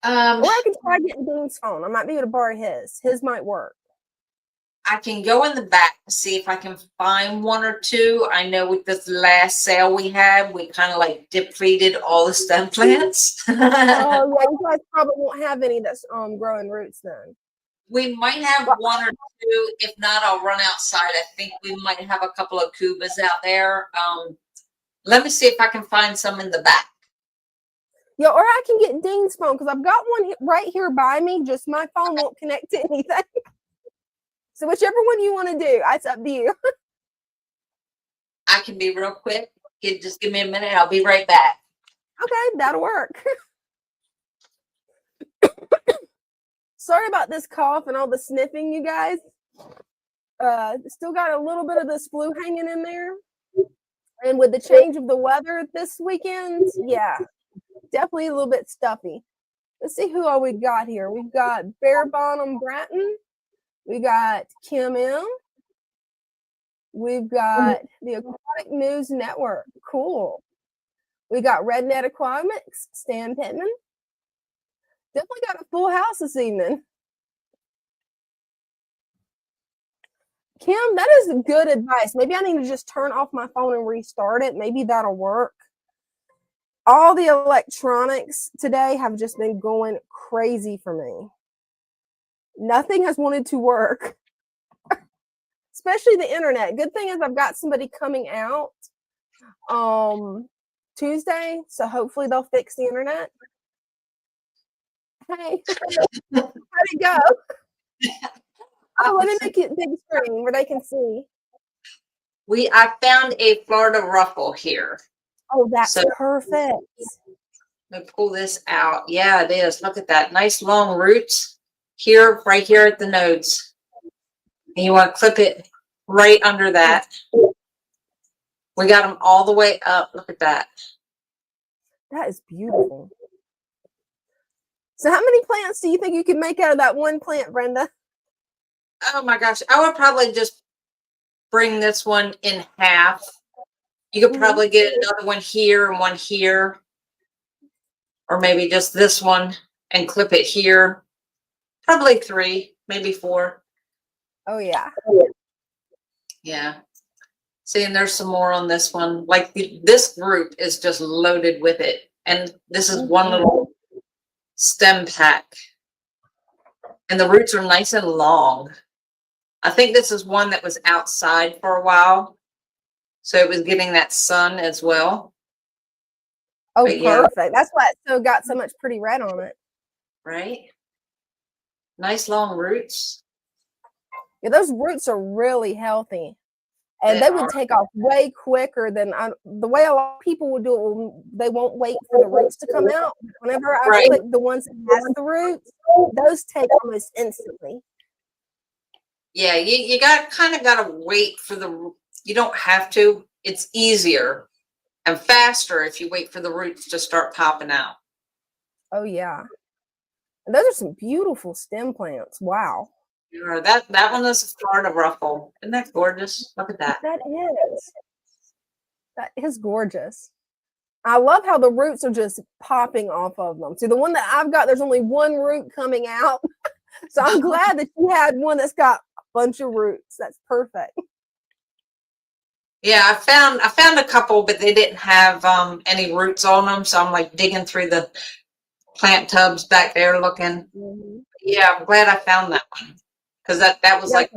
Or I could try getting Dean's phone. I might be able to borrow his. His might work. I can go in the back to see if I can find one or two. I know with this last sale we had, we kind of like depleted all the stem plants. Oh, yeah, you guys probably won't have any that's growing roots then. We might have one or two. If not, I'll run outside. I think we might have a couple of cubas out there. Let me see if I can find some in the back. Yeah, or I can get Dean's phone because I've got one right here by me. Just my phone won't connect to anything. So whichever one you want to do, it's up to you. I can be real quick. Just give me a minute. I'll be right back. Okay, that'll work. Sorry about this cough and all the sniffing, you guys. Still got a little bit of this flu hanging in there. And with the change of the weather this weekend, yeah, definitely a little bit stuffy. Let's see who all we got here. We've got Bear Bonham Bratton. We got Kim M. We've got the Aquatic News Network. Cool. We got Rednet Aquatics, Stan Pittman. Definitely got a full house this evening. Kim, that is good advice. Maybe I need to just turn off my phone and restart it. Maybe that'll work. All the electronics today have just been going crazy for me. Nothing has wanted to work, especially the internet. Good thing is I've got somebody coming out Tuesday, so how'd it fix the internet. Hey, how'd it go? Oh, let me make it big screen where they can see. I found a Florida ruffle here. Oh, that's perfect. Let me pull this out. Yeah, it is. Look at that. Nice long roots here, right here at the nodes. And you want to clip it right under that. We got them all the way up. Look at that. That is beautiful. So how many plants do you think you can make out of that one plant, Brenda? Oh my gosh. I would probably just bring this one in half. You could probably get another one here and one here. Or maybe just this one and clip it here. Probably 3, maybe 4. Oh, yeah. Yeah. See, and there's some more on this one. Like this group is just loaded with it. And this is one little stem pack. And the roots are nice and long. I think this is one that was outside for a while. So it was getting that sun as well. Oh, but perfect. Yeah. That's why it's got so much pretty red on it. Right? Nice long roots. Yeah, those roots are really healthy. And they would take off way quicker than the way a lot of people would do it. They won't wait for the roots to come out. Whenever I click the ones that has the roots, those take almost instantly. Yeah, you kind of got to wait for you don't have to. It's easier and faster if you wait for the roots to start popping out. Oh, yeah. And those are some beautiful stem plants. Wow. That one is a Florida ruffle. Isn't that gorgeous? Look at that. That is. That is gorgeous. I love how the roots are just popping off of them. See, the one that I've got, there's only one root coming out. So I'm glad that you had one that's got a bunch of roots. That's perfect. Yeah, I found a couple, but they didn't have any roots on them. So I'm like digging through the plant tubs back there looking. Yeah, I'm glad I found that one because that was Yeah, like,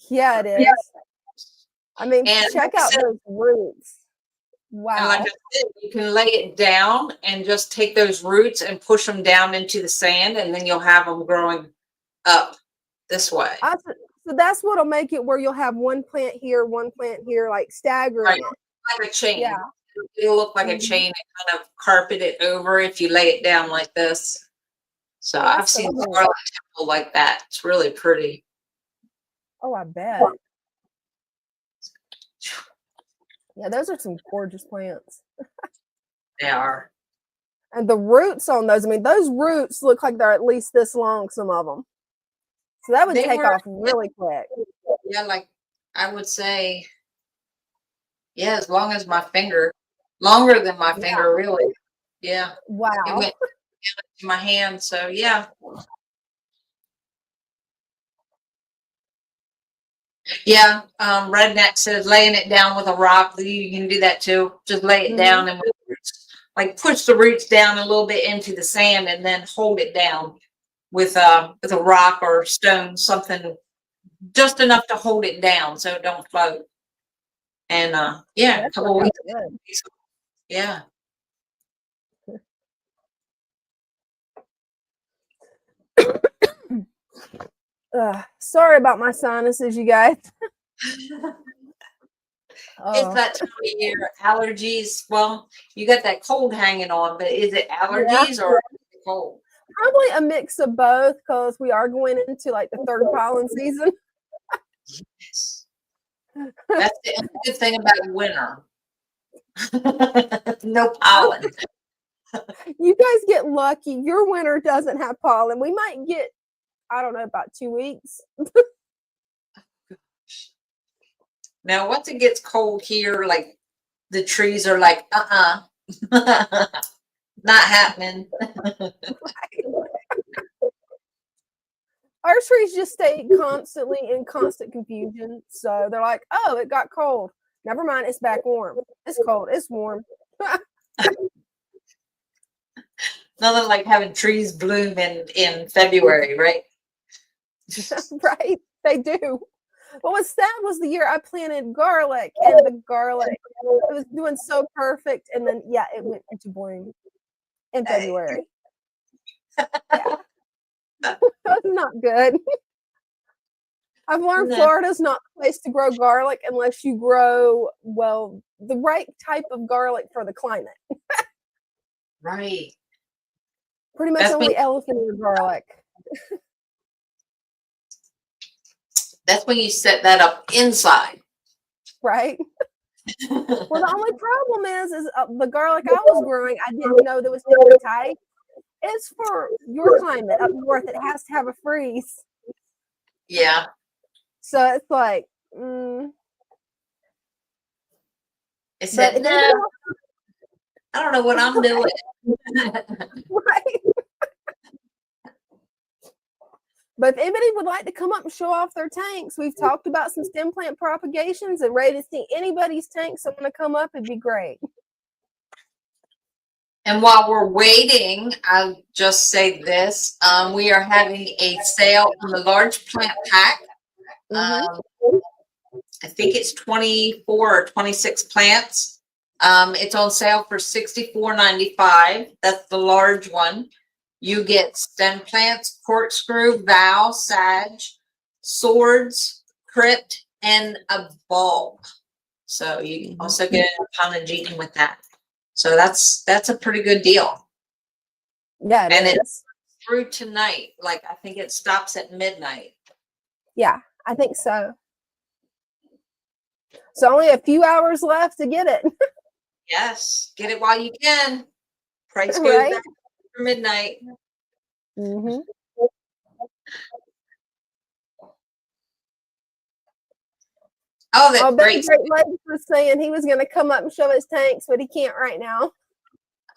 yeah, it is. I mean, and check out those roots. and like Wow. I said, you can lay it down and just take those roots and push them down into the sand, and then you'll have them growing up this way. So that's what'll make it where you'll have one plant here, like staggering Right. it. Like a chain. Yeah. It'll look like a Mhm. chain and kind of carpet it over if you lay it down like this. So Oh, I've that's so seen cool. Scarlet Temple like that. It's really pretty. Oh, I bet. Yeah, those are some gorgeous plants. They are. And the roots on those, I mean, those roots look like they're at least this long, some of them. So that would They take were- off really quick. Yeah, like I would say, yeah, as long as my finger, longer than my finger, really. Yeah, it Wow. went to my hand. So yeah. Yeah, Redneck says laying it down with a rock. You can do that too. Just lay it down and like push the roots down a little bit into the sand and then hold it down with a rock or stone, something just enough to hold it down so it don't float. And yeah, a That's couple really weeks. Yeah. Sorry about my sinuses, you guys. It's that time of year. Allergies. Well, you got that cold hanging on, but is it allergies or cold? Probably a mix of both because we are going into like the third pollen season. Yes. That's the only good thing about winter. No pollen. You guys get lucky. Your winter doesn't have pollen. We might get, I don't know, about 2 weeks. Now, once it gets cold here, like the trees are like, not happening. Our trees just stay constantly in constant confusion. So they're like, oh, it got cold. Never mind, it's back warm. It's cold, it's warm. Nothing like having trees bloom in February, right? Right? They do. What was sad was the year I planted garlic, and the garlic, it was doing so perfect, and then yeah, it went into bloom in February. Yeah. That's not good. I've learned No. Florida's not the place to grow garlic unless you grow, well, the right type of garlic for the climate. Right. Pretty much That's only when- elephant ear garlic. That's when you set that up inside. Right? Well, the only problem is the garlic I was growing, I didn't know that was different type. It's for your climate up north. It has to have a freeze. Yeah. So it's like, It but said, if no, anybody wants, I don't know what I'm doing. right? But if anybody would like to come up and show off their tanks, we've talked about some stem plant propagations and ready to see anybody's tanks that want to come up. It'd be great. And while we're waiting, I'll just say this. We are having a sale on the large plant pack. I think it's 24 or 26 plants. It's on sale for $64.95. That's the large one. You get stem plants, corkscrew, vow, sag, swords, crypt, and a bulb. So you can also get a Propagating with that. So that's a pretty good deal. Yeah, And it is. it's through tonight. Like I think it stops at midnight. Yeah, I think so. So only a few hours left to get it. Yes, get it while you can. Price goes Right? back after midnight. Mm-hmm. Oh, that's Oh, great. Great Lakes was saying he was going to come up and show his tanks, but he can't right now.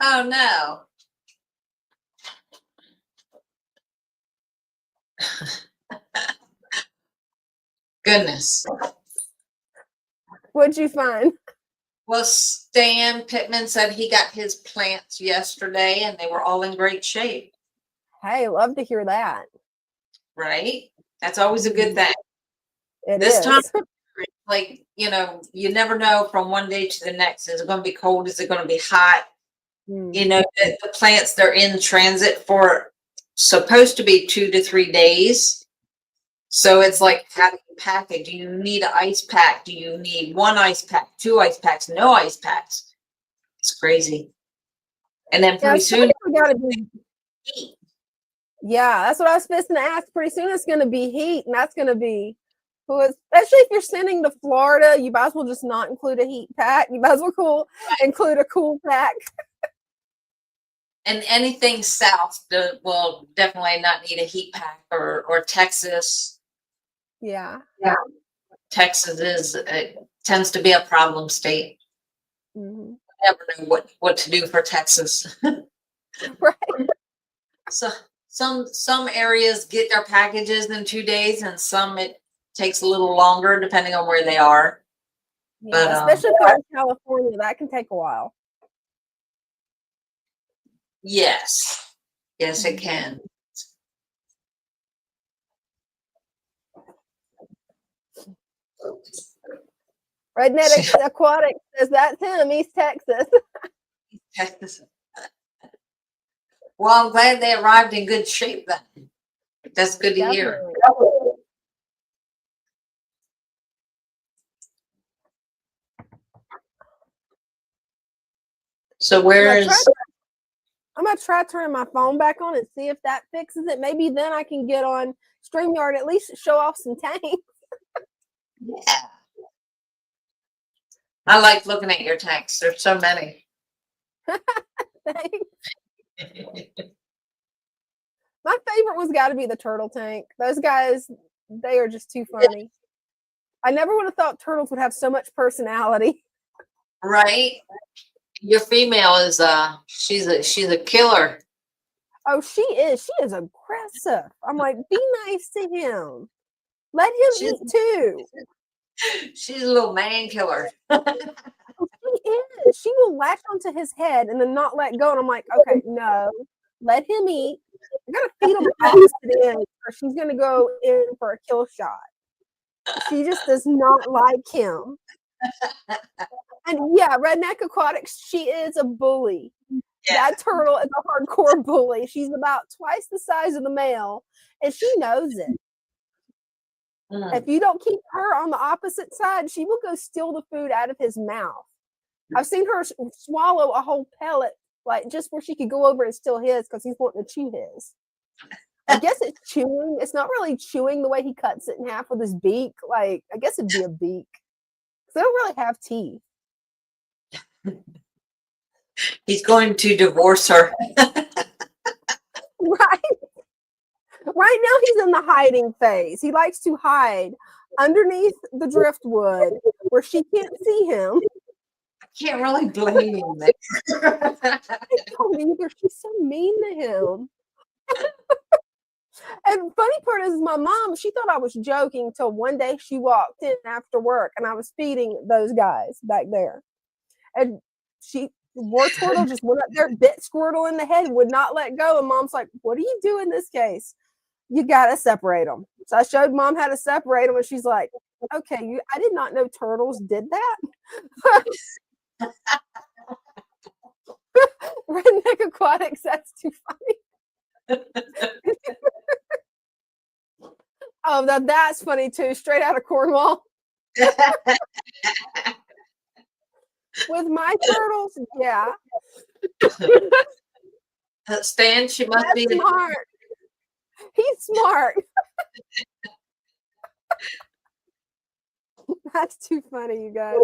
Oh no. Goodness. What'd you find? Well, Stan Pittman said he got his plants yesterday and they were all in great shape. Hey, love to hear that. right? That's always a good thing. It This is. time, like, you know, you never know from one day to the next. Is it going to be cold? Is it going to be hot? You know, the plants, they're in transit for supposed to be 2 to 3 days. So it's like, how do you pack it? Do you need an ice pack? Do you need 1 ice pack, 2 ice packs, no ice packs? It's crazy. And then pretty soon, heat. Yeah, that's what I was supposed to ask. Pretty soon it's going to be heat, and that's going to be, especially if you're sending to Florida, you might as well just not include a heat pack. You might as well include a cool pack. And anything south will definitely not need a heat pack, or Texas. Yeah. Texas tends to be a problem state. Mm-hmm. I never know what to do for Texas. Right. So some areas get their packages in 2 days, and some it takes a little longer depending on where they are. Yeah, But especially if you're in California, that can take a while. yes, it can. Redneck Aquatic says that's him, East Texas. Texas. Well, I'm glad they arrived in good shape then. That's good to hear. So I'm gonna try turning my phone back on and see if that fixes it. Maybe then I can get on StreamYard, at least show off some tanks. Yeah. I like looking at your tanks. There's so many. Thanks. My favorite one's got to be the turtle tank. Those guys, they are just too funny. I never would have thought turtles would have so much personality. Right? Your female is she's a killer. Oh, she is. She is aggressive. I'm like, be nice to him. Let him eat too. She's a little man killer. She is. She will latch onto his head and then not let go. And I'm like, okay, no, let him eat. I gotta feed him opposite end, or she's gonna go in for a kill shot. She just does not like him. And yeah, Redneck Aquatics, she is a bully. Yeah. That turtle is a hardcore bully. She's about twice the size of the male, and she knows it. If you don't keep her on the opposite side, she will go steal the food out of his mouth. I've seen her swallow a whole pellet, like just where she could go over and steal his because he's wanting to chew his. I guess it's chewing. It's not really chewing the way he cuts it in half with his beak. Like, I guess it'd be a beak. They don't really have teeth. He's going to divorce her. Right. Right now he's in the hiding phase. He likes to hide underneath the driftwood where she can't see him. I can't really blame him there. I don't either. She's so mean to him. And funny part is my mom, she thought I was joking till one day she walked in after work and I was feeding those guys back there. And War Turtle just went up there, bit Squirtle in the head, would not let go. And Mom's like, what do you do in this case? You got to separate them. So I showed Mom how to separate them. And she's like, okay, I did not know turtles did that. Redneck Aquatics, that's too funny. Oh, that's funny too. Straight out of Cornwall. With my turtles, yeah. Stan, she must be smart. He's smart. That's too funny, you guys.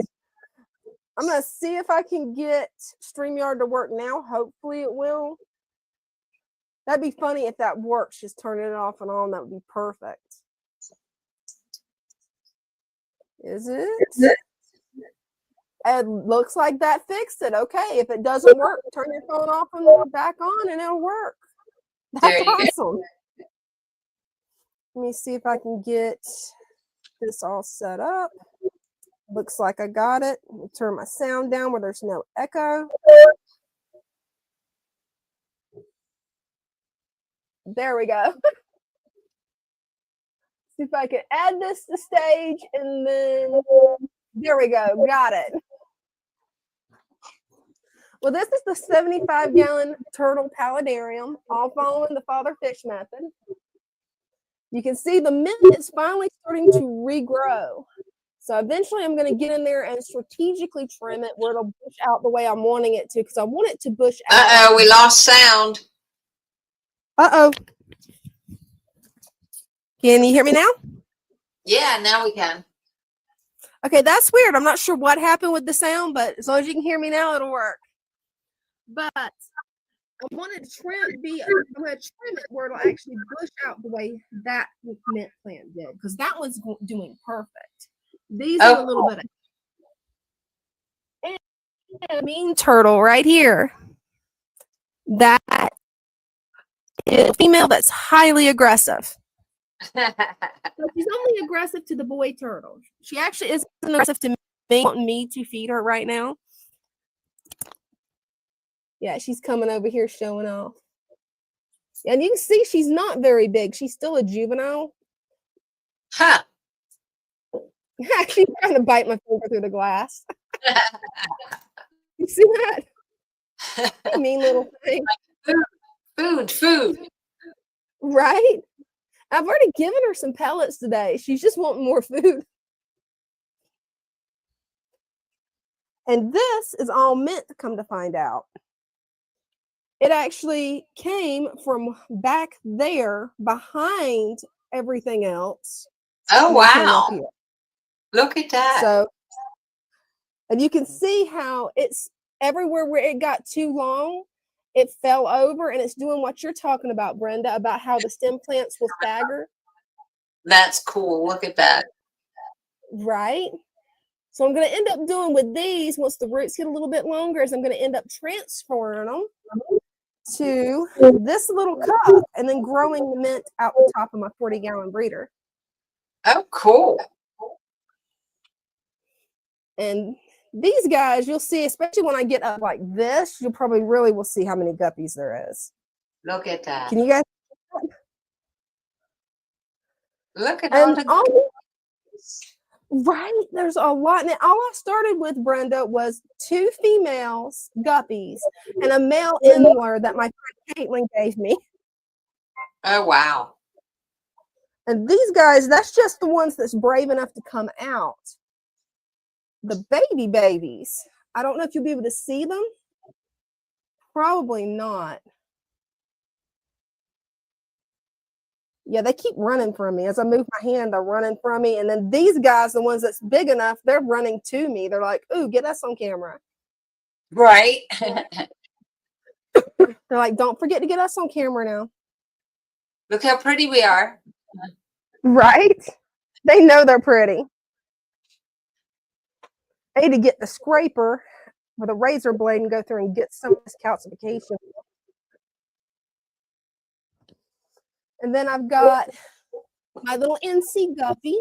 I'm going to see if I can get StreamYard to work now. Hopefully it will. That'd be funny if that works. Just turning it off and on. That would be perfect. Is it? It looks like that fixed it. Okay. If it doesn't work, turn your phone off and back on and it'll work. That's awesome. Let me see if I can get this all set up. Looks like I got it. Let me turn my sound down where there's no echo. There we go. See if I can add this to stage, and then there we go. Got it. Well, this is the 75-gallon turtle paludarium, all following the father fish method. You can see the mint is finally starting to regrow. So eventually I'm going to get in there and strategically trim it where it'll bush out the way I'm wanting it to, because I want it to bush out. Uh-oh, we lost sound. Uh-oh. Can you hear me now? Yeah, now we can. Okay, that's weird. I'm not sure what happened with the sound, but as long as you can hear me now, it'll work. But I want to trim I'm going to trim it where it'll actually bush out the way that mint plant did, because that one's doing perfect. These are a little bit of and a mean turtle right here. That is a female that's highly aggressive. So she's only aggressive to the boy turtle. She actually isn't aggressive to me, wanting me to feed her right now. Yeah, she's coming over here showing off. And you can see she's not very big. She's still a juvenile. Huh. She's trying to bite my finger through the glass. You see that? Mean little thing. Food. Right? I've already given her some pellets today. She's just wanting more food. And this is all mint, come to find out. It actually came from back there behind everything else. Oh, wow. Look at that. So, and you can see how it's everywhere where it got too long, it fell over, and it's doing what you're talking about, Brenda, about how the stem plants will stagger. That's cool. Look at that. Right? So I'm going to end up doing with these, once the roots get a little bit longer, is I'm going to end up transferring them to this little cup and then growing the mint out the top of my 40-gallon breeder. Oh, cool. And these guys, you'll see, especially when I get up like this, you'll probably really will see how many guppies there is. Look at that. Can you guys? Look at all the right, there's a lot. And all I started with, Brenda, was 2 females guppies and a male endler that my friend Caitlin gave me. Oh, wow. And these guys, that's just the ones that's brave enough to come out. The babies, I don't know if you'll be able to see them. Probably not. Yeah, they keep running from me. As I move my hand, they're running from me. And then these guys, the ones that's big enough, they're running to me. They're like, ooh, get us on camera. Right. They're like, don't forget to get us on camera now. Look how pretty we are. Right? They know they're pretty. I need to get the scraper with a razor blade and go through and get some of this calcification. And then I've got my little NC guppy.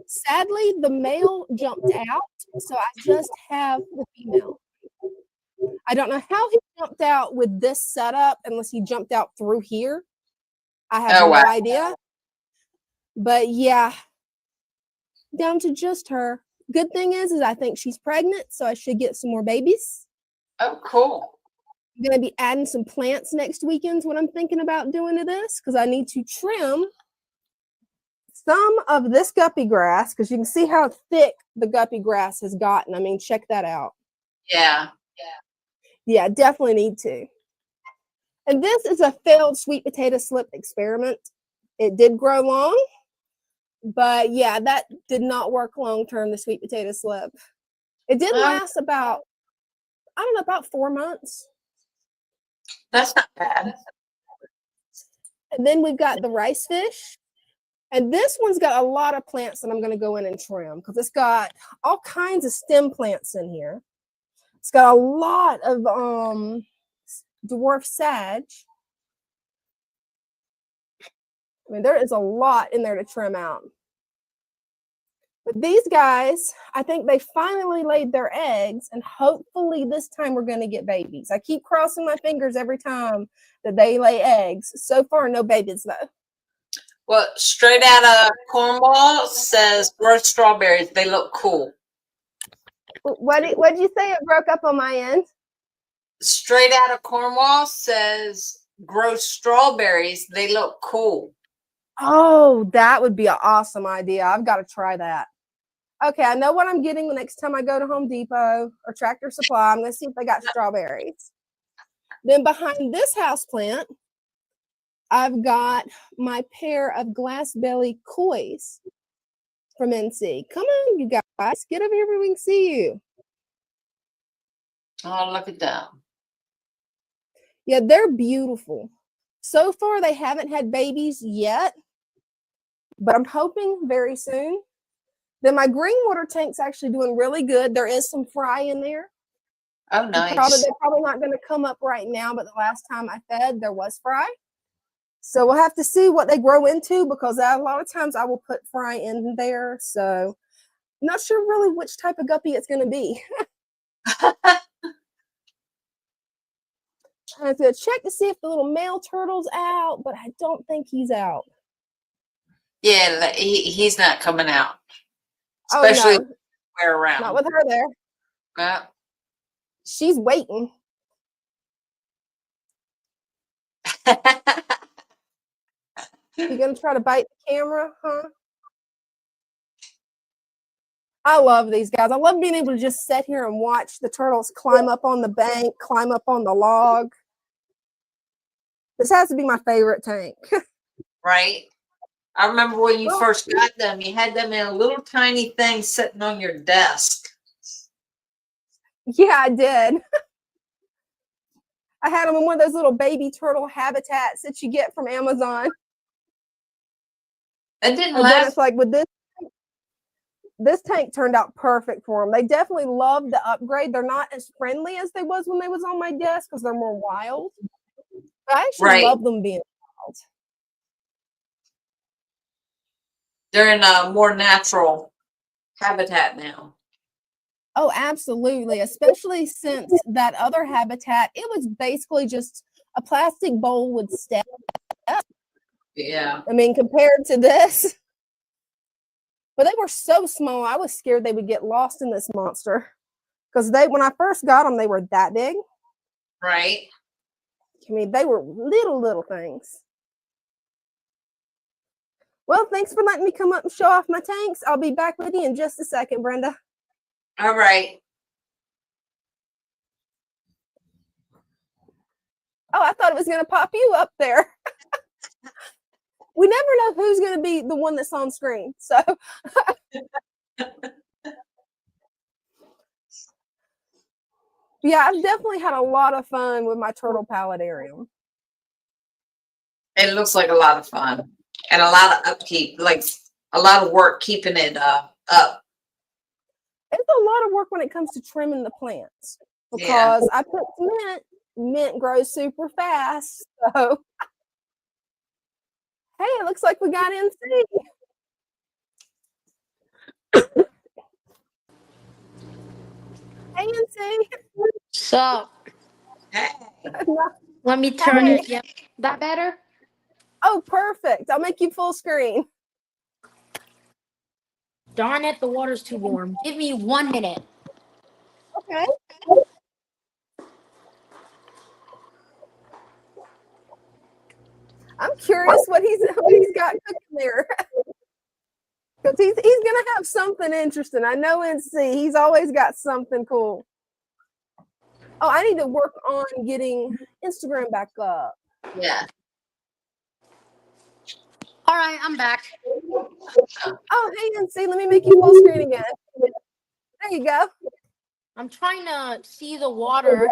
Sadly, the male jumped out, so I just have the female. I don't know how he jumped out with this setup, unless he jumped out through here. I have no idea. But yeah, down to just her. Good thing is I think she's pregnant, so I should get some more babies. Oh, cool. I'm going to be adding some plants next weekend, is what I'm thinking about doing to this, because I need to trim some of this guppy grass, because you can see how thick the guppy grass has gotten. I mean, check that out. Yeah. Yeah, definitely need to. And this is a failed sweet potato slip experiment. It did grow long, but yeah, that did not work long term, the sweet potato slip. It did last about, I don't know, about 4 months. That's not bad. And then we've got the rice fish. And this one's got a lot of plants that I'm going to go in and trim, because it's got all kinds of stem plants in here. It's got a lot of dwarf sage. I mean, there is a lot in there to trim out. But these guys, I think they finally laid their eggs, and hopefully this time we're going to get babies. I keep crossing my fingers every time that they lay eggs. So far, no babies though. Well, straight out of Cornwall says grow strawberries. They look cool. What'd you say? It broke up on my end. Straight out of Cornwall says grow strawberries. They look cool. Oh, that would be an awesome idea. I've got to try that. Okay, I know what I'm getting the next time I go to Home Depot or Tractor Supply. I'm going to see if they got strawberries. Then behind this house plant, I've got my pair of glass belly kois from NC. Come on, you guys. Get over here where we can see you. Oh, look at that. Yeah, they're beautiful. So far, they haven't had babies yet, but I'm hoping very soon. Then my green water tank's actually doing really good. There is some fry in there. Oh, nice. They're probably not going to come up right now, but the last time I fed, there was fry. So we'll have to see what they grow into, because a lot of times I will put fry in there. So I'm not sure really which type of guppy it's going to be. I have to check to see if the little male turtle's out, but I don't think he's out. Yeah, he's not coming out. Especially no, where around. not with her there. She's waiting. You gonna try to bite the camera, huh? I love these guys. I love being able to just sit here and watch the turtles climb up on the bank, climb up on the log. This has to be my favorite tank. Right? I remember when you first got them, you had them in a little tiny thing sitting on your desk. Yeah, I did. I had them in one of those little baby turtle habitats that you get from Amazon. It didn't And last. then it's like with this tank turned out perfect for them. They definitely love the upgrade. They're not as friendly as they was when they was on my desk because they're more wild. But I actually love them being wild. They're in a more natural habitat now. Oh, absolutely. Especially since that other habitat, it was basically just a plastic bowl with steps. Yeah. I mean, compared to this. But they were so small, I was scared they would get lost in this monster. Because when I first got them, they were that big. Right. I mean, they were little things. Well, thanks for letting me come up and show off my tanks. I'll be back with you in just a second, Brenda. All right. Oh, I thought it was going to pop you up there. We never know who's going to be the one that's on screen. So, yeah, I've definitely had a lot of fun with my turtle paludarium. It looks like a lot of fun and a lot of upkeep, like a lot of work keeping it up. It's a lot of work when it comes to trimming the plants because I put mint grows super fast. So, hey, it looks like we got NC. Hey, NC. Sup? Hey. Let me turn it. Yep. That better? Oh, perfect. I'll make you full screen. Darn it, the water's too warm. Give me 1 minute. Okay. I'm curious what he's got cooking there. Because he's gonna have something interesting. I know NC. He's always got something cool. Oh, I need to work on getting Instagram back up. Yeah. All right, I'm back. Oh, hey, NC. Let me make you full screen again. There you go. I'm trying to see the water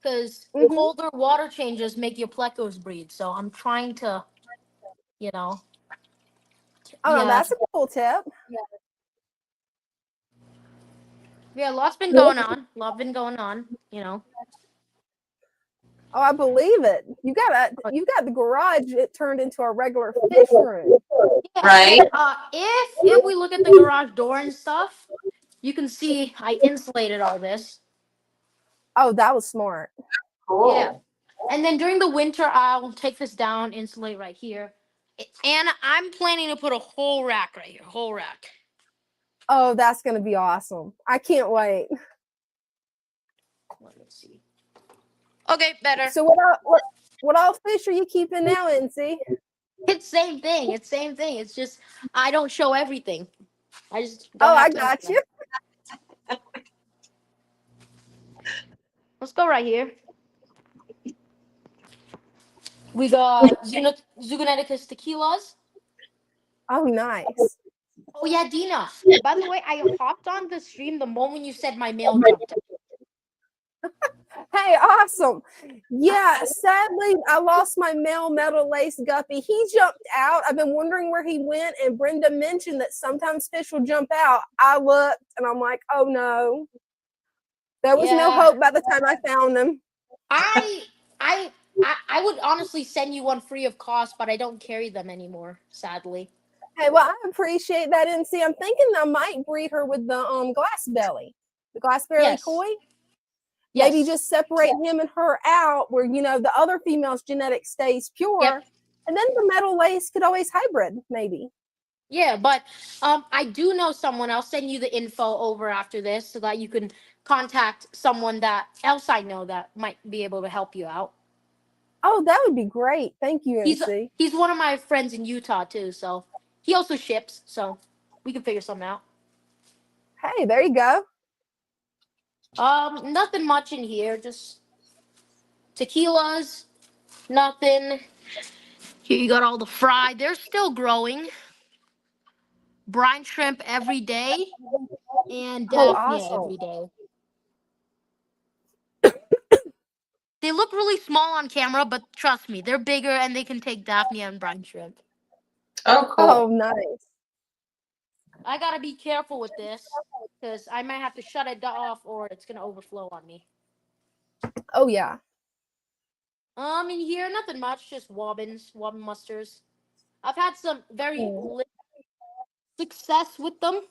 because colder water changes make your plecos breed. So I'm trying to, Oh, no, that's a cool tip. Yeah, lots been going on. Oh, I believe it. You got the garage. It turned into a regular fish room. Yeah, Right. and, if we look at the garage door and stuff, you can see I insulated all this. Oh, that was smart. Cool. Yeah. And then during the winter, I'll take this down, insulate right here. And I'm planning to put a whole rack right here, whole rack. Oh, that's gonna be awesome. I can't wait. Let me see. Okay, better. So what all fish are you keeping now, NC? It's same thing. It's same thing. It's just I don't show everything. I just don't Oh, have I time got for you. that. Let's go right here. We got Zugoneticus tequilas. Oh, nice. Oh yeah, Dina. By the way, I hopped on the stream the moment you said my mail jumped. Hey, awesome. Yeah, sadly, I lost my male metal lace guppy. He jumped out. I've been wondering where he went, and Brenda mentioned that sometimes fish will jump out. I looked, and I'm like, oh no. There was no Yeah. hope by the time I found them. I I I would honestly send you one free of cost, but I don't carry them anymore, sadly. Hey, well, I appreciate that, NC. I'm thinking I might breed her with the glass belly, the glass belly Yes. koi. Yes. Maybe just separate him and her out where, the other female's genetic stays pure. Yep. And then the metal lace could always hybrid, maybe. Yeah, but I do know someone. I'll send you the info over after this so that you can contact someone that else I know that might be able to help you out. Oh, that would be great. Thank you, NC. He's one of my friends in Utah too, so he also ships, so we can figure something out. Hey, there you go. Nothing much in here, just tequilas, nothing. Here you got all the fry. They're still growing. Brine shrimp every day, and Oh, Daphnia awesome. every day. They look really small on camera, but trust me, they're bigger and they can take Daphnia and brine shrimp. Oh, Oh, cool. nice. I gotta be careful with this because I might have to shut it off or it's gonna overflow on me. Oh, yeah. In here, nothing much, just wobbin musters. I've had some very little success with them,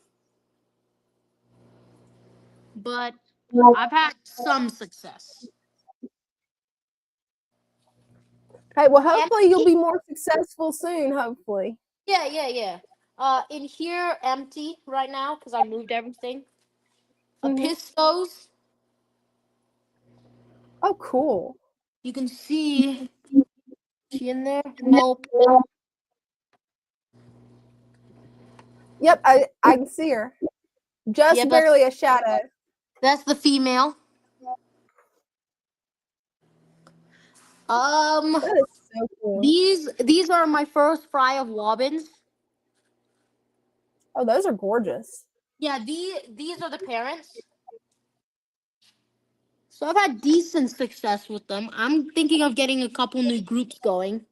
but I've had some success. Hey, well, hopefully you'll be more successful soon, hopefully. Yeah. In here, empty right now because I moved everything. Pistos. Oh, cool. You can see. She in there? Nope. Yep, I can see her. Just Yeah, barely a shadow. that's the female. That is so cool. These are my first fry of wobbins. Oh, those are gorgeous. Yeah, these are the parents. So I've had decent success with them. I'm thinking of getting a couple new groups going.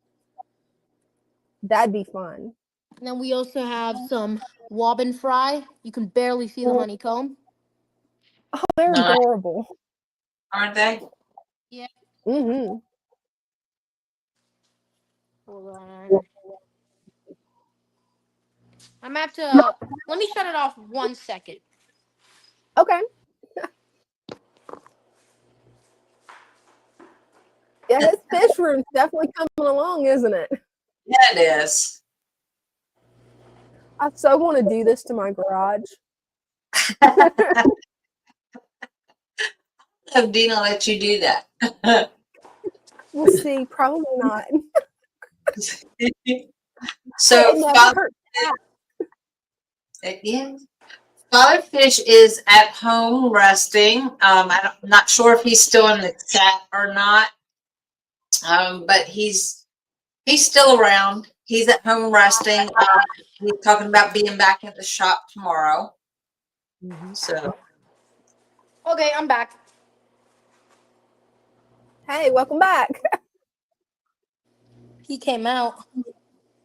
That'd be fun. And then we also have some wobbin fry. You can barely see the honeycomb. Oh, they're Nice. adorable. Aren't they? Yeah. Mm-hmm. Hold on. I'm gonna have to let me shut it off 1 second. Okay. Yeah, his fish room's definitely coming along, isn't it? Yeah, it is. I so want to do this to my garage. Have Dina let you do that? We'll see. Probably not. So, It never hurts. again, Father Fish is at home resting. I'm not sure if he's still in the chat or not, but he's still around. He's at home resting. He's talking about being back at the shop tomorrow. So, Okay, I'm back. Hey, welcome back. He came out.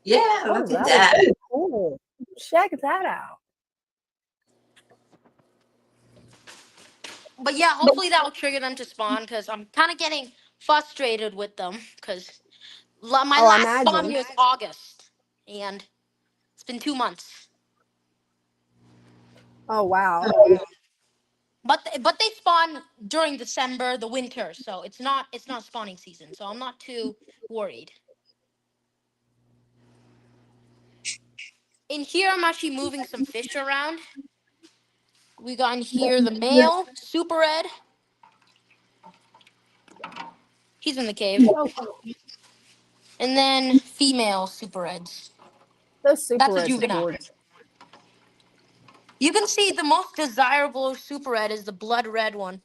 yeah, Oh, look at that that. is cool. Check that out. But yeah, hopefully that will trigger them to spawn because I'm kind of getting frustrated with them because my Oh, I last spawn imagine. was August, and it's been 2 months. Oh, wow. But they spawn during December, the winter, so it's not spawning season. So I'm not too worried. In here, I'm actually moving some fish around. We got in here the male, super red. He's in the cave. Oh, And then female super reds. those super That's a reds are juvenile. gorgeous. You can see the most desirable super red is the blood red one.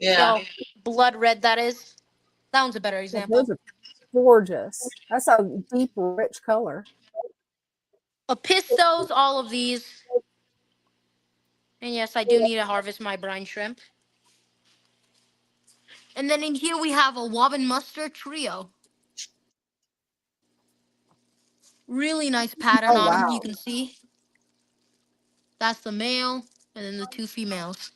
See Yeah. how blood red that is? That one's a better Yeah, example. those are gorgeous. That's a deep, rich color. Apistos, all of these. And yes, I do need to harvest my brine shrimp. And then in here we have a wobbin mustard trio. Really nice pattern Oh, on them, you wow. can see. That's the male, and then the 2 females.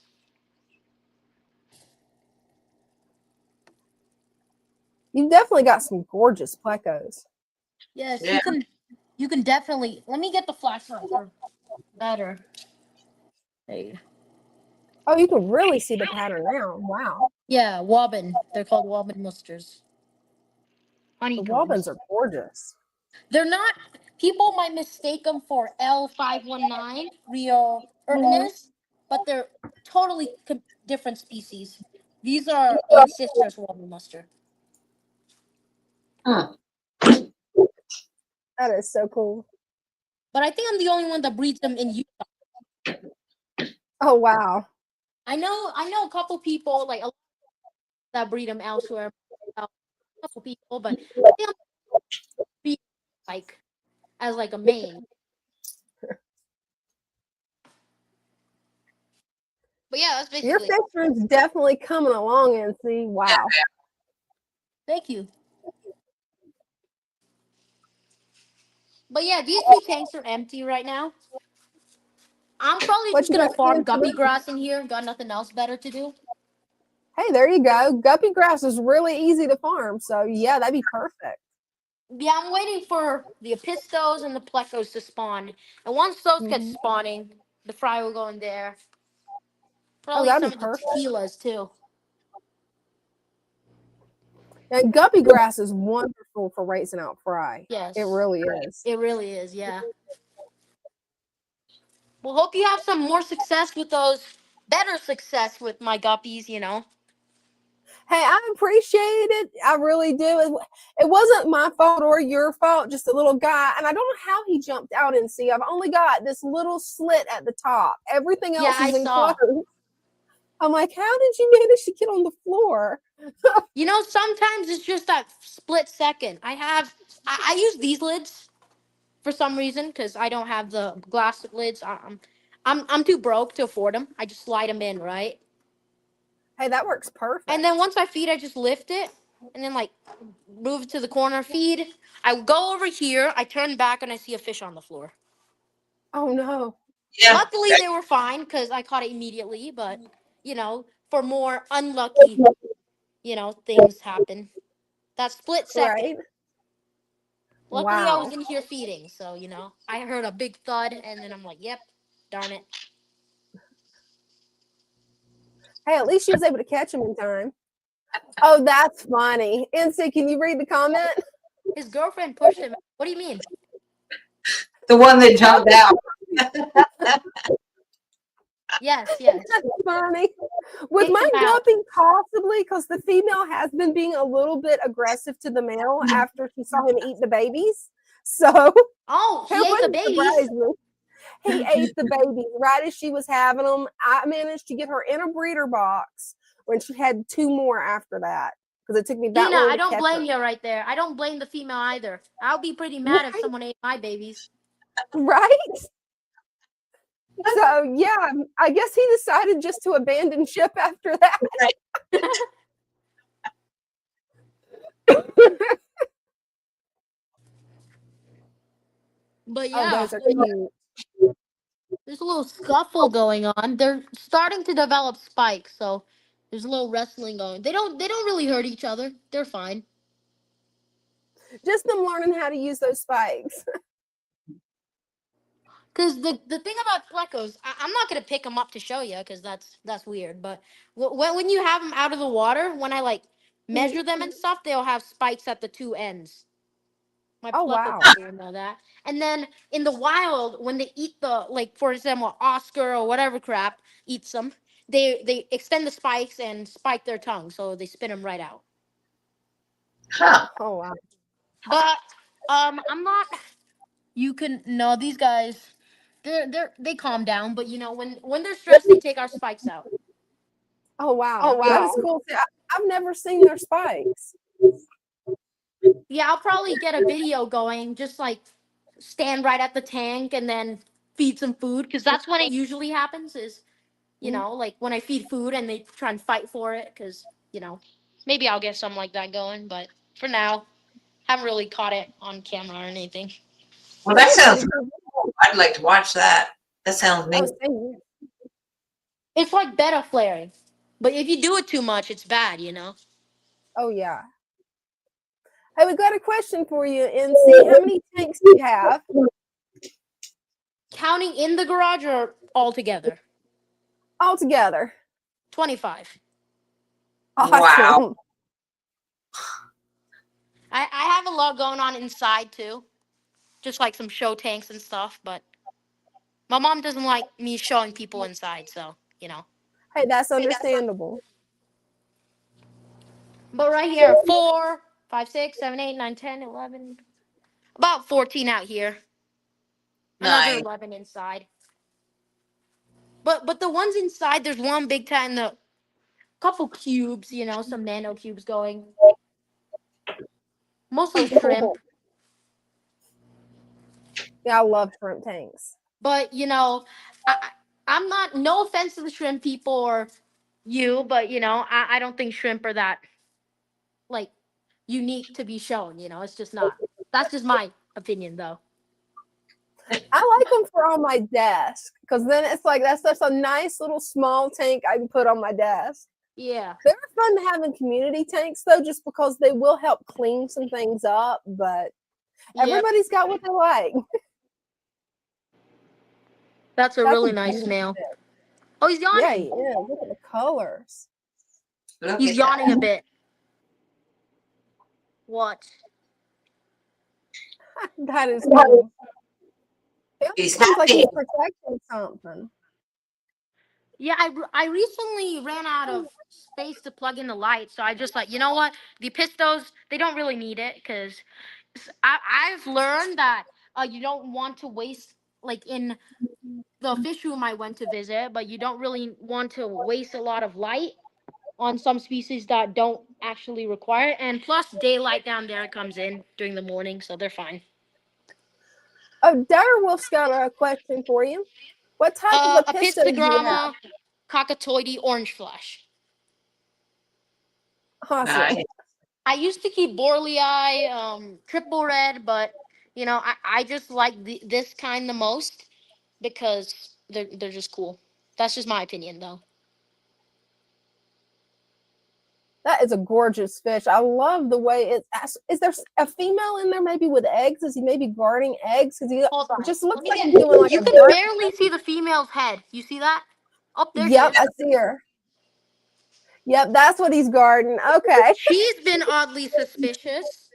You've definitely got some gorgeous plecos. Yes, Yeah. you can definitely. Let me get the flashlight for better. There you go. Oh, you can really see the pattern now. Wow. Yeah, wobbin. They're called wobbin musters. The Honeycombs. wobbins are gorgeous. They're not. People might mistake them for L519 Rio urbanus, but they're totally different species. These are ancestors wobbin muster. Huh. That is so cool. But I think I'm the only one that breeds them in Utah. Oh, wow. I know a couple people like that breed them elsewhere. A couple people, but I think I'm breed like as like a main. But yeah, that's Your basically. fish room's definitely coming along, NC. Wow. Thank you. But yeah, these 2 tanks are empty right now. I'm probably What just you gonna got farm planned for guppy the- grass in here. Got nothing else better to do. Hey, there you go. Guppy grass is really easy to farm. So, yeah, that'd be perfect. Yeah, I'm waiting for the apistos and the plecos to spawn. And once those get Mhm. spawning, the fry will go in there. Oh, Probably that'd some be of the perfect. tequilas too. And guppy grass is wonderful for raising out fry. Yes. It really is. It really is, yeah. Well, hope you have some more success with those. Better success with my guppies, you know. Hey, I appreciate it. I really do. It wasn't my fault or your fault, just a little guy. And I don't know how he jumped out and see. I've only got this little slit at the top. Everything Yeah, else I is saw. enclosed. I'm like, how did you manage to get on the floor? You know, sometimes it's just that split second. I use these lids for some reason because I don't have the glass lids. I'm too broke to afford them. I just slide them in, right? Hey, that works perfect. And then once I feed, I just lift it and then like move it to the corner, feed. I go over here, I turn back, and I see a fish on the floor. Oh no. Yeah. Luckily, they were fine because I caught it immediately. But you know, for more unlucky, things happen. That split second. Right? Luckily, I was Wow. in here feeding, so I heard a big thud, and then I'm like, "Yep, darn it." Hey, at least she was able to catch him in time. Oh, that's funny. NC, can you read the comment? His girlfriend pushed him. What do you mean? The one that jumped out. Yes. That's funny. With Kick my him out. guppy, possibly because the female has been being a little bit aggressive to the male after she saw him eat the babies. So Oh, he it ate the wouldn't surprise babies. me. He ate the babies right as she was having them. I managed to get her in a breeder box when she had 2 more after that because it took me that Dina, long I to don't catch blame her. you right there. I don't blame the female either. I'll be pretty mad if someone ate my babies. Right? So yeah, I guess he decided just to abandon ship after that. But Oh, yeah, those are cute. there's a little scuffle going on. They're starting to develop spikes, so There's a little wrestling going. They don't really hurt each other. They're fine. Just them learning how to use those spikes. Because the thing about plecos, I'm not gonna pick them up to show you because that's weird. But when you have them out of the water, when I like measure them and stuff, they'll have spikes at the two ends. My Oh, pleco wow. player know that. And then in the wild, when they eat the, like for example, Oscar or whatever crap eats them, they extend the spikes and spike their tongue, so they spit them right out. Huh. Oh, wow. But I'm not. You can no these guys. They calm down, but you know when they're stressed, they take our spikes out. Oh, wow. That is cool. See, I've never seen their spikes. Yeah, I'll probably get a video going, just like stand right at the tank and then feed some food, because that's when it usually happens. Is like when I feed food and they try and fight for it, because maybe I'll get something like that going. But for now, haven't really caught it on camera or anything. Well, that That's a sounds pretty cool. I'd like to watch that. That sounds Oh, neat. same here. It's like betta flaring, but if you do it too much, it's bad. Oh, yeah. Hey, we got a question for you, NC. How many tanks do you have? Counting in the garage or altogether? Altogether. 25. Awesome. Wow. I have a lot going on inside too, just like some show tanks and stuff. But my mom doesn't like me showing people inside, so. Hey, that's understandable. But right here, 4, 5, 6, 7, 8, 9, 10, 11, about 14 out here. Another Nice. 11 inside. But the ones inside, there's one big tank and a couple cubes, some nano cubes going. Mostly shrimp. Yeah, I love shrimp tanks. But I'm not. No offense to the shrimp people or you, but I don't think shrimp are that like unique to be shown. It's just not. That's just my opinion, though. I like them for on my desk because then it's like that's a nice little small tank I can put on my desk. Yeah. They're fun to have in community tanks though, just because they will help clean some things up. But Yep. everybody's got what they like. That's a That's really a nice beautiful snail. fish. Oh, he's Yeah, yawning. he is. Look at the colors. Look He's at yawning that. a bit. What? That is cool. It He's seems like happy. he's protecting something. Yeah, I recently ran out of space to plug in the light, so I just like, you know what? The pistos, they don't really need it, because I've learned that you don't want to waste, like in the fish room I went to visit, but you don't really want to waste a lot of light on some species that don't actually require it. And plus, daylight down there comes in during the morning, so they're fine. Oh, Wolf's got a question for you. What type of A pistos do you have? pistogramma cockatoidy orange flash. Awesome. Nice. I used to keep Borlei, triple red, but I just like this kind the most because they're just cool. That's just my opinion, though. That is a gorgeous fish. I love the way it's. Is there a female in there maybe with eggs? Is he maybe guarding eggs? Because he Hold on. just looks Let me like get. he's doing like You a can bird. barely see the female's head. You see that? Oh, there she Yep, is. I see her. Yep, that's what he's guarding. Okay. She's been oddly suspicious.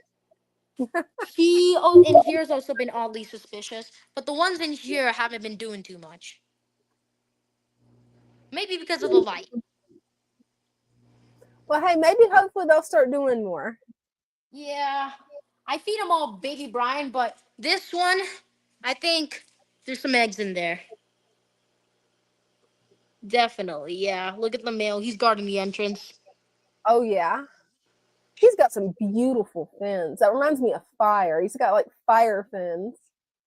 In here's also been oddly suspicious, but the ones in here haven't been doing too much. Maybe because of the light. Well, hey, maybe hopefully they'll start doing more. Yeah, I feed them all baby brine, but this one, I think there's some eggs in there. Definitely, yeah. Look at the male. He's guarding the entrance. Oh yeah. He's got some beautiful fins. That reminds me of fire. He's got like fire fins.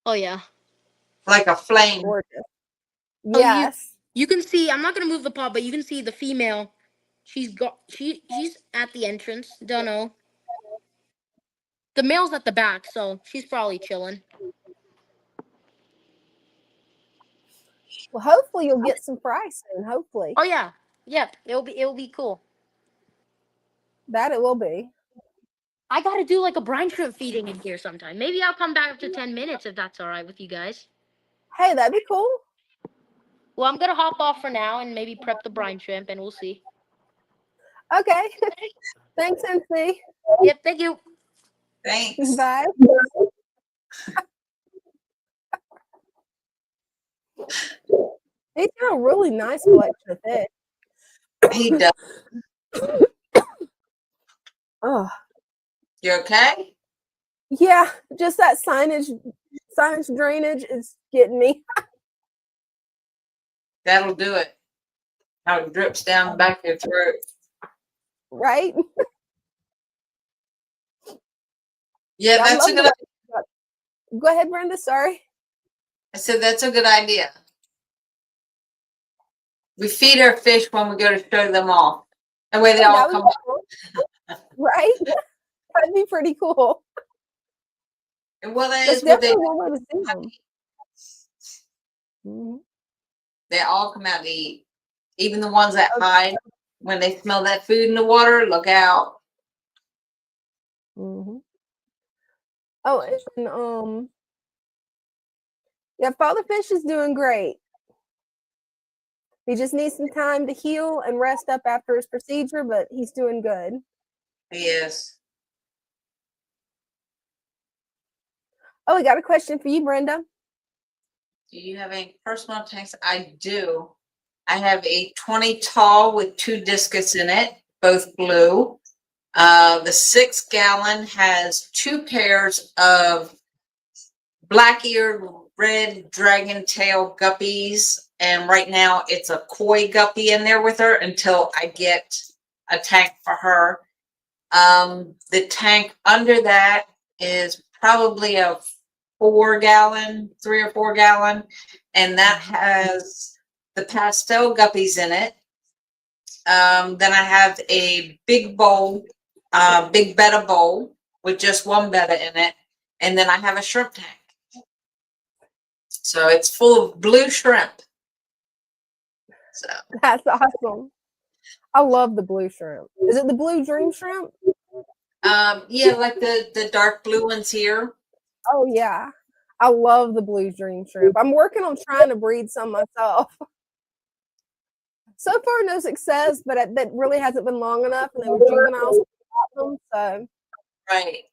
Oh yeah. Like a flame. Gorgeous. Oh, Yes. you can see. I'm not gonna move the paw, but you can see the female. She's at the entrance. Don't know. The male's at the back, so she's probably chilling. Well, hopefully you'll get some fry soon. Hopefully. Oh yeah, yep. It'll be cool. That it will be. I gotta do like a brine shrimp feeding in here sometime. Maybe I'll come back after 10 minutes if that's all right with you guys. Hey, that'd be cool. Well, I'm gonna hop off for now and maybe prep the brine shrimp, and we'll see. Okay. Thanks, MC. Yep, thank you. Thanks. Bye. He's got a really nice collection of fish. He does. Oh, You okay? yeah. Just that sinus drainage is getting me. That'll do it. How it drips down back your throat. Right? Yeah, I that's a love good idea. Go ahead, Brenda. Sorry. I said that's a good idea. We feed our fish when we go to show them off. That way they all That would come be up. cool. Right? That'd be pretty cool. And well, that That's is what they definitely do. one way to see them. Mhm. They all come out to eat. Even the ones that hide when they smell that food in the water, look out. Mm-hmm. Oh, and yeah, Father Fish is doing great. He just needs some time to heal and rest up after his procedure, but he's doing good. Yes. Oh, we got a question for you, Brenda. Do you have any personal tanks? I do. I have a 20 tall with 2 discus in it, both blue. The 6-gallon has 2 pairs of black-eared red dragon tail guppies, and right now it's a koi guppy in there with her until I get a tank for her. The tank under that is probably a 4-gallon, 3 or 4 gallon, and that has the pastel guppies in it. Then I have a big bowl, big betta bowl with just 1 betta in it, and then I have a shrimp tank. So it's full of blue shrimp. So That's awesome. I love the blue shrimp. Is it the blue dream shrimp? yeah, like the dark blue ones here. Oh yeah. I love the blue dream shrimp. I'm working on trying to breed some myself. So far, no success, but that really hasn't been long enough, and they were juveniles. So Right.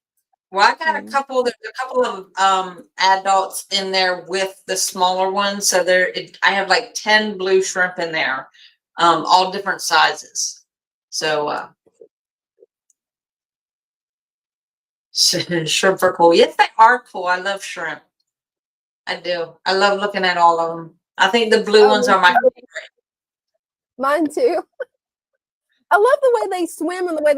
Well, I got a couple. There's a couple of adults in there with the smaller ones. So I have like 10 blue shrimp in there, all different sizes. So shrimp are cool. Yes, they are cool. I love shrimp. I do. I love looking at all of them. I think the blue ones are my favorite. mine too. I love the way they swim and the way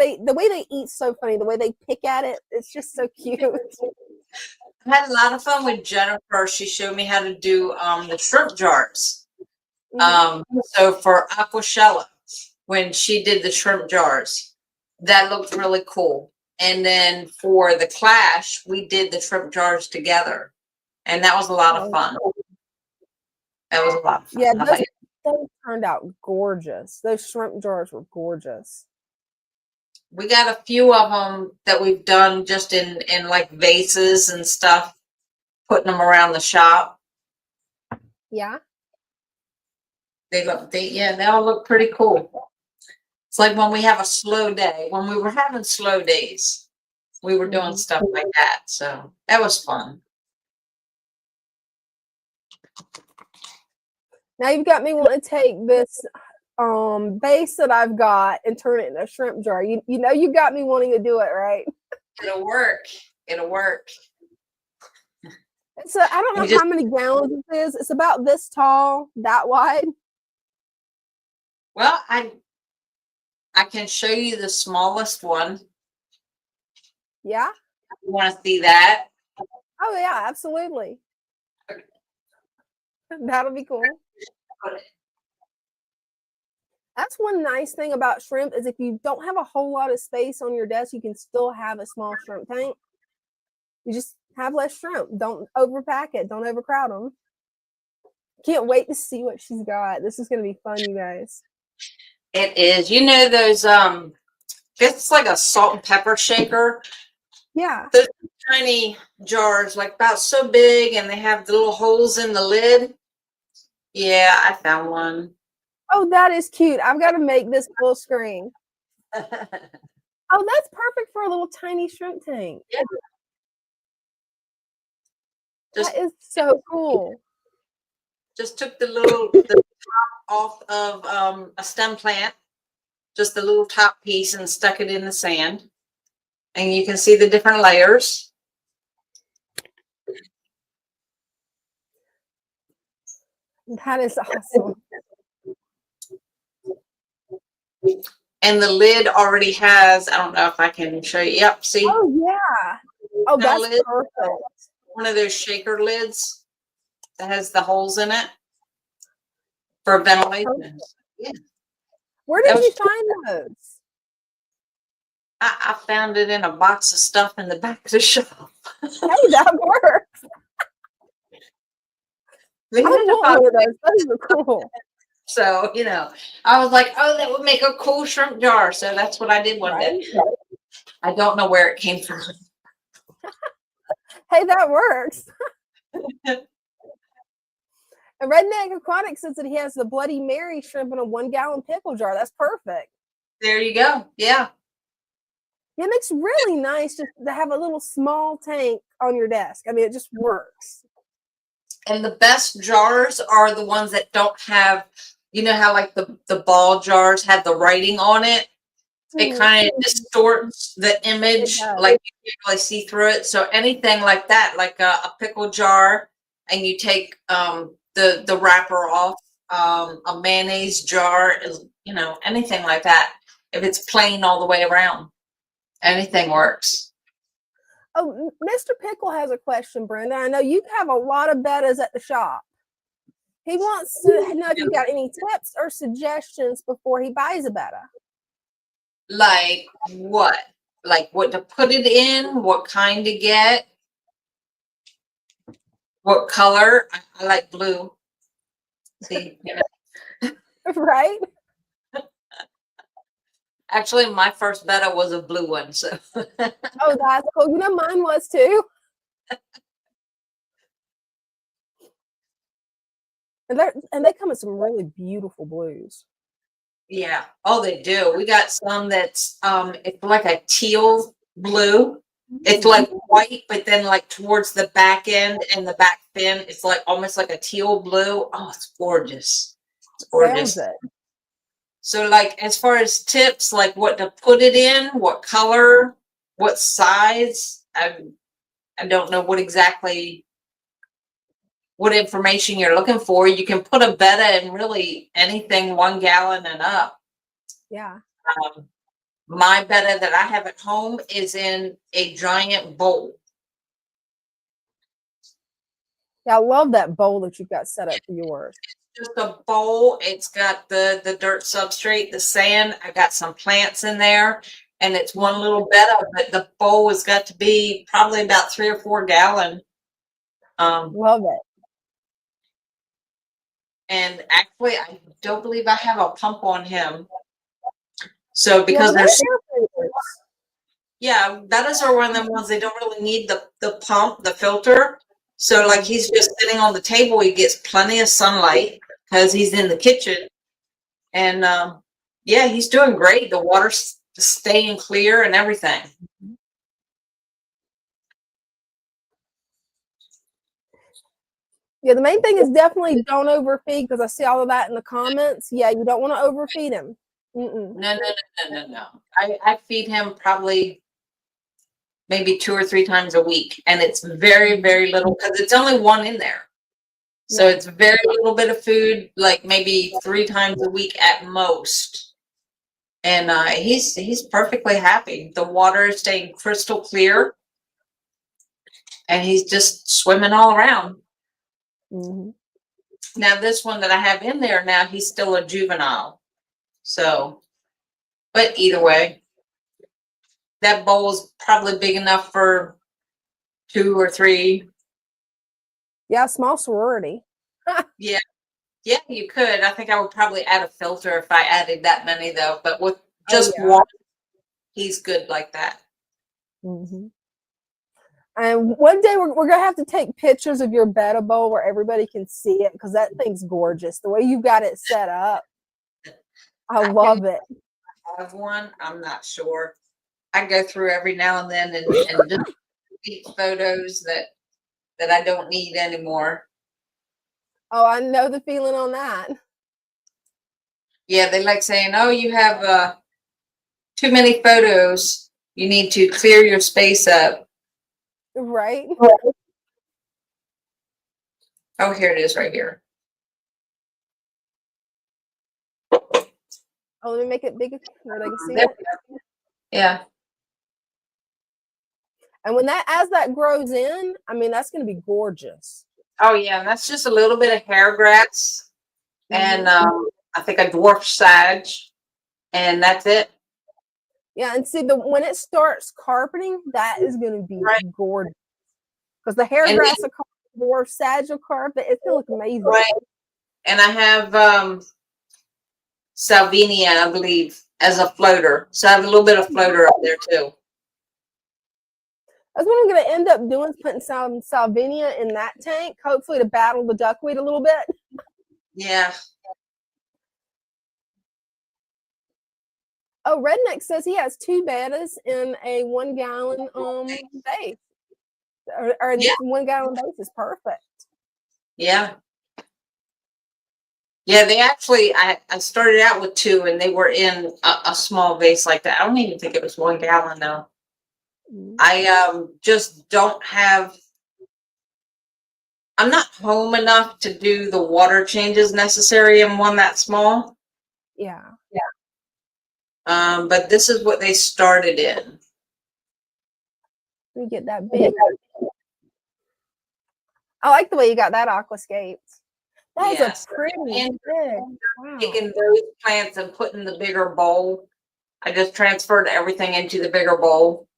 they eat. So funny. The way they pick at it. It's just so cute. I had a lot of fun with Jennifer. She showed me how to do the shrimp jars. So for Aquashella, when she did the shrimp jars, that looked really cool. And then for the Clash, we did the shrimp jars together, and that was a lot of fun. That was a lot of fun. Yeah, those turned out gorgeous. Those shrimp jars were gorgeous. We got a few of them that we've done just in like vases and stuff, putting them around the shop. Yeah. They all look pretty cool. It's like when we have a slow day. When we were having slow days, we were doing stuff like that. So that was fun. Now you've got me wanting to take this base that I've got and turn it into a shrimp jar. You know you got me wanting to do it, right? It'll work. It'll work. So I don't know how many gallons it is. It's about this tall, that wide. Well, I can show you the smallest one. Yeah. You want to see that? Oh yeah, absolutely. That'll be cool. That's one nice thing about shrimp is if you don't have a whole lot of space on your desk, you can still have a small shrimp tank. You just have less shrimp. Don't overpack it. Don't overcrowd them. Can't wait to see what she's got. This is going to be fun, you guys. It is. You know those It's like a salt and pepper shaker. Yeah. Those tiny jars, like about so big, and they have the little holes in the lid. Yeah, I found one. Oh, that is cute. I've got to make this full screen. Oh, that's perfect for a little tiny shrimp tank. Yeah. That is so cool. Just took the top off of a stem plant, just the little top piece, and stuck it in the sand. And you can see the different layers. That is awesome. And the lid already has, I don't know if I can show you. Yep, see? Oh, yeah. Oh, That that's lid? perfect. One of those shaker lids that has the holes in it for ventilation. Yeah. Where That did you was- find those? I found it in a box of stuff in the back of the shop. Hey, that works. I want one of those. Those are cool. So, you know, I was like, oh, that would make a cool shrimp jar. So that's what I did one day. I don't know where it came from. Hey, that works. And Redneck Aquatic says that he has the Bloody Mary shrimp in a 1-gallon pickle jar. That's perfect. There you go. Yeah. It makes really nice just to have a little small tank on your desk. I mean, it just works. And the best jars are the ones that don't have, you know how like the ball jars have the writing on it? It kind of distorts the image, like you can't really see through it. So anything like that, like a pickle jar, and you take the wrapper off, a mayonnaise jar, you know, anything like that. If it's plain all the way around, anything works. Oh, Mr. Pickle has a question, Brenda. I know you have a lot of bettas at the shop. He wants to know if you got any tips or suggestions before he buys a betta. Like what? Like what to put it in, what kind to get, what color. I like blue. See, you know. Right? Actually, my first betta was a blue one. So Oh, that's cool. You know, mine was too. And they come in some really beautiful blues. yeah. Oh, they do. We got some that's it's like a teal blue. It's like white, but then like towards the back end and the back fin, it's like almost like a teal blue. Oh, it's gorgeous. It's gorgeous. Sounds it. So like as far as tips, like what to put it in, what color, what size, I don't know what information you're looking for. You can put a betta in really anything 1 gallon and up. Yeah. My betta that I have at home is in a giant bowl. Yeah, I love that bowl that you've got set up for yours. Just a bowl. It's got the dirt substrate, the sand. I got some plants in there, and it's one little betta, but the bowl has got to be probably about 3 or 4 gallon. Love it. And actually, I don't believe I have a pump on him. So because there's bettas are one of them ones they don't really need the pump, the filter. So like he's just sitting on the table, he gets plenty of sunlight because he's in the kitchen. And yeah, he's doing great. The water's staying clear and everything. Yeah, the main thing is definitely don't overfeed because I see all of that in the comments. Yeah, you don't want to overfeed him. No. I feed him probably maybe 2 or 3 times a week, and it's very, very little because it's only one in there. So it's very little bit of food, like maybe 3 times a week at most. And he's perfectly happy. The water is staying crystal clear, and he's just swimming all around. Mm-hmm. Now this one that I have in there now, he's still a juvenile. So, but either way, that bowl is probably big enough for 2 or 3. Yeah, small sorority. Yeah, you could. I think I would probably add a filter if I added that many though. But with just one, he's good like that. Mm-hmm. And one day we're going to have to take pictures of your betta bowl where everybody can see it, because that thing's gorgeous. The way you got it set up. I love it. Have one, I'm not sure. I go through every now and then and just delete photos that I don't need anymore. Oh, I know the feeling on that. Yeah, they like saying, oh, you have too many photos. You need to clear your space up. Right? Oh, here it is right here. Oh, let me make it bigger where they can see There it. we go. Yeah. And when as that grows in, I mean, that's going to be gorgeous. Oh, yeah. And that's just a little bit of hair grass and I think a dwarf sage, and that's it. Yeah, and see, when it starts carpeting, that is going to be gorgeous. Because the hair grass will carpet, the dwarf sage will carpet. It's going to look amazing. Right. And I have Salvinia, I believe, as a floater. So I have a little bit of floater up there too. That's what I'm going to end up doing, is putting some Salvinia in that tank, hopefully to battle the duckweed a little bit. Yeah. Oh, Redneck says he has 2 bettas in a 1 gallon base. Or Yeah. 1 gallon base is perfect. Yeah. Yeah, they actually, I started out with 2 and they were in a small vase like that. I don't even think it was 1 gallon though. I just don't have, I'm not home enough to do the water changes necessary in one that small. Yeah. But this is what they started in. Let me get that big. I like the way you got that aquascaped. That is a pretty and big. Wow. taking those plants and putting the bigger bowl. I just transferred everything into the bigger bowl.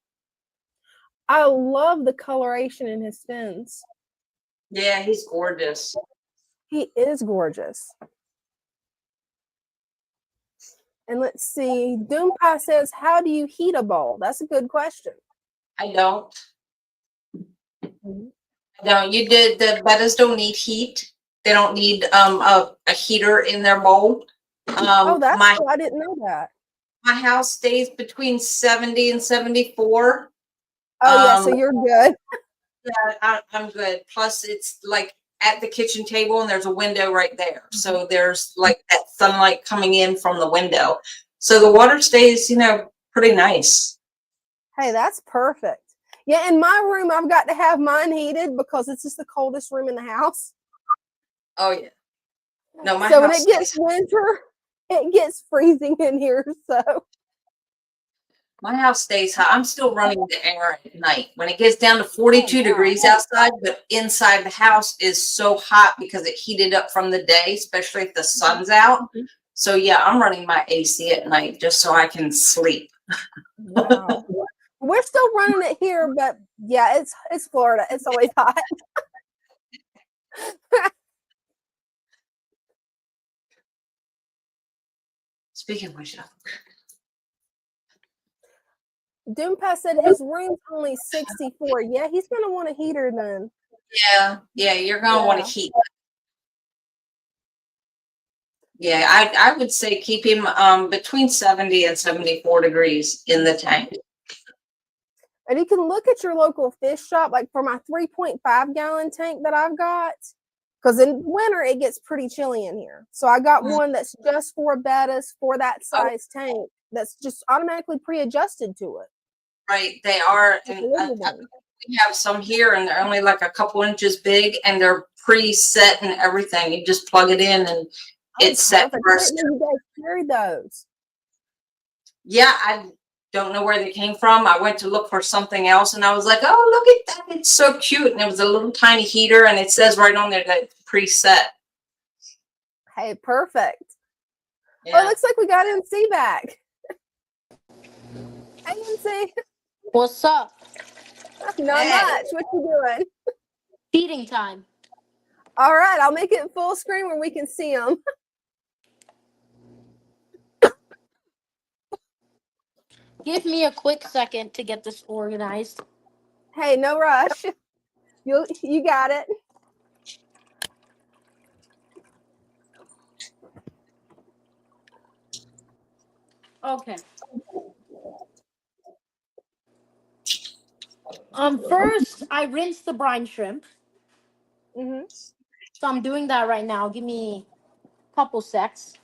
I love the coloration in his fins. Yeah, he's gorgeous. He is gorgeous. And let's see. Doompie says, how do you heat a bowl? That's a good question. I don't. No, you did. The bettas don't need heat. They don't need a heater in their bowl. Oh, that's cool. I didn't know that. My house stays between 70 and 74. Oh, yeah, so you're good. Yeah, I'm good. Plus, it's like at the kitchen table and there's a window right there. So there's like that sunlight coming in from the window. So the water stays, pretty nice. Hey, that's perfect. Yeah, in my room, I've got to have mine heated because it's just the coldest room in the house. Oh, yeah. No, my so when house it gets winter, it gets freezing in here. So my house stays hot. I'm still running the air at night. When it gets down to 42 degrees outside, but inside the house is so hot because it heated up from the day, especially if the sun's out. So yeah, I'm running my AC at night just so I can sleep. wow. We're still running it here, but yeah, it's Florida. It's always hot. Speaking of which, Doompie said his room's only 64. Yeah, he's gonna want a heater then. yeah, you're gonna want to heat. Yeah, I would say keep him between 70 and 74 degrees in the tank. And you can look at your local fish shop, like for my 3.5 gallon tank that I've got, because in winter it gets pretty chilly in here. So I got one that's just for bettas for that size tank that's just automatically pre-adjusted to it. Right, they are. And we have some here and they're only like a couple inches big and they're preset and everything. You just plug it in and it's set first. You guys carry those? Yeah, I don't know where they came from. I went to look for something else and I was like, oh, look at that. It's so cute. And it was a little tiny heater and it says right on there that it's preset. Hey, perfect. Yeah. Oh, it looks like we got NC back. Hey, NC. What's up? Not much. What you doing? Feeding time. All right, I'll make it full screen where we can see them. Give me a quick second to get this organized. Hey, no rush. You got it. Okay. First I rinse the brine shrimp. Mm-hmm. So I'm doing that right now. Give me a couple secs.